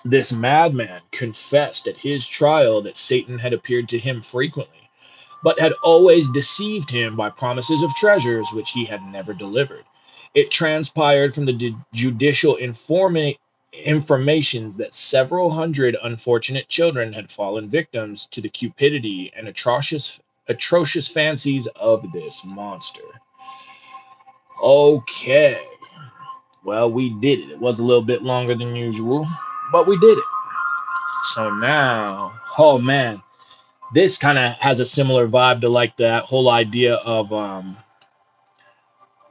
Speaker 1: This madman confessed at his trial that Satan had appeared to him frequently, but had always deceived him by promises of treasures which he had never delivered. It transpired from the judicial informations that several hundred unfortunate children had fallen victims to the cupidity and atrocious fancies of this monster. Okay, well, we did it. It was a little bit longer than usual, but we did it. So now, oh man, this kind of has a similar vibe to like that whole idea of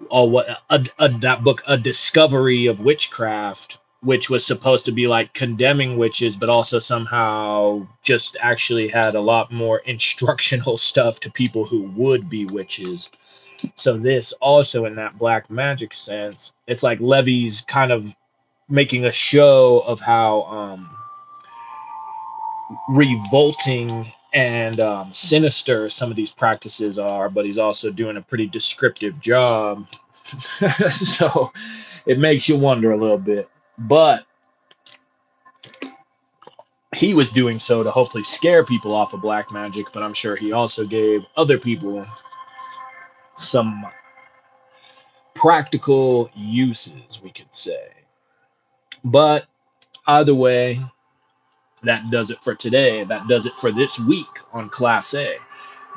Speaker 1: that book, A Discovery of Witchcraft, which was supposed to be like condemning witches, but also somehow just actually had a lot more instructional stuff to people who would be witches. So this also, in that black magic sense, it's like Levy's kind of making a show of how revolting and sinister some of these practices are, but he's also doing a pretty descriptive job. So it makes you wonder a little bit. But he was doing so to hopefully scare people off of black magic, but I'm sure he also gave other people some practical uses, we could say. But either way, that does it for today. That does it for this week on Class A,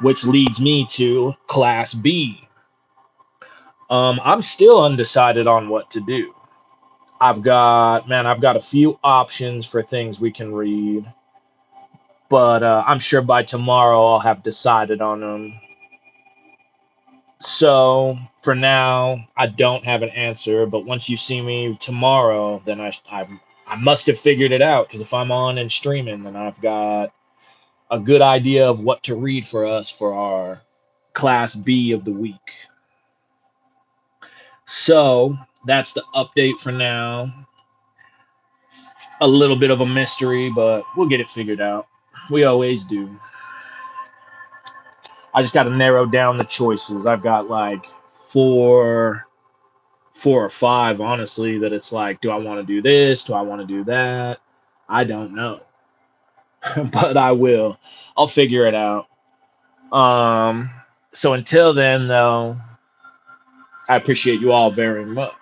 Speaker 1: which leads me to Class B. I'm still undecided on what to do. I've got a few options for things we can read, but I'm sure by tomorrow I'll have decided on them. So for now, I don't have an answer, but once you see me tomorrow, then I must have figured it out, because if I'm on and streaming, then I've got a good idea of what to read for us for our Class B of the week. So that's the update for now. A little bit of a mystery, but we'll get it figured out. We always do. I just got to narrow down the choices. I've got like four or five, honestly, that it's like, do I want to do this? Do I want to do that? I don't know. But I will. I'll figure it out. So until then, though, I appreciate you all very much.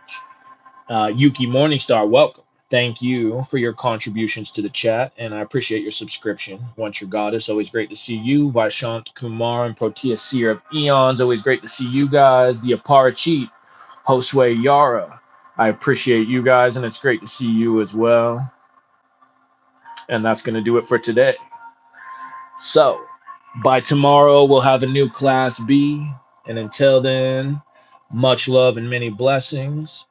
Speaker 1: Yuki Morningstar, welcome. Thank you for your contributions to the chat, and I appreciate your subscription. Once your goddess, always great to see you. Vaishant Kumar and Protea Seer of Eons, always great to see you guys. The Aparacheat, Josue Yara, I appreciate you guys, and it's great to see you as well. And that's going to do it for today. So, by tomorrow, we'll have a new Class B, and until then, much love and many blessings.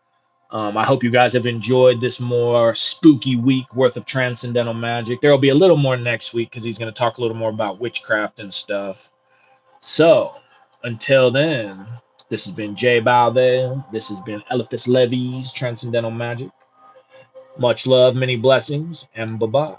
Speaker 1: I hope you guys have enjoyed this more spooky week worth of Transcendental Magic. There will be a little more next week because he's going to talk a little more about witchcraft and stuff. So, until then, this has been Jay Balde. This has been Éliphas Lévi's Transcendental Magic. Much love, many blessings, and bye-bye.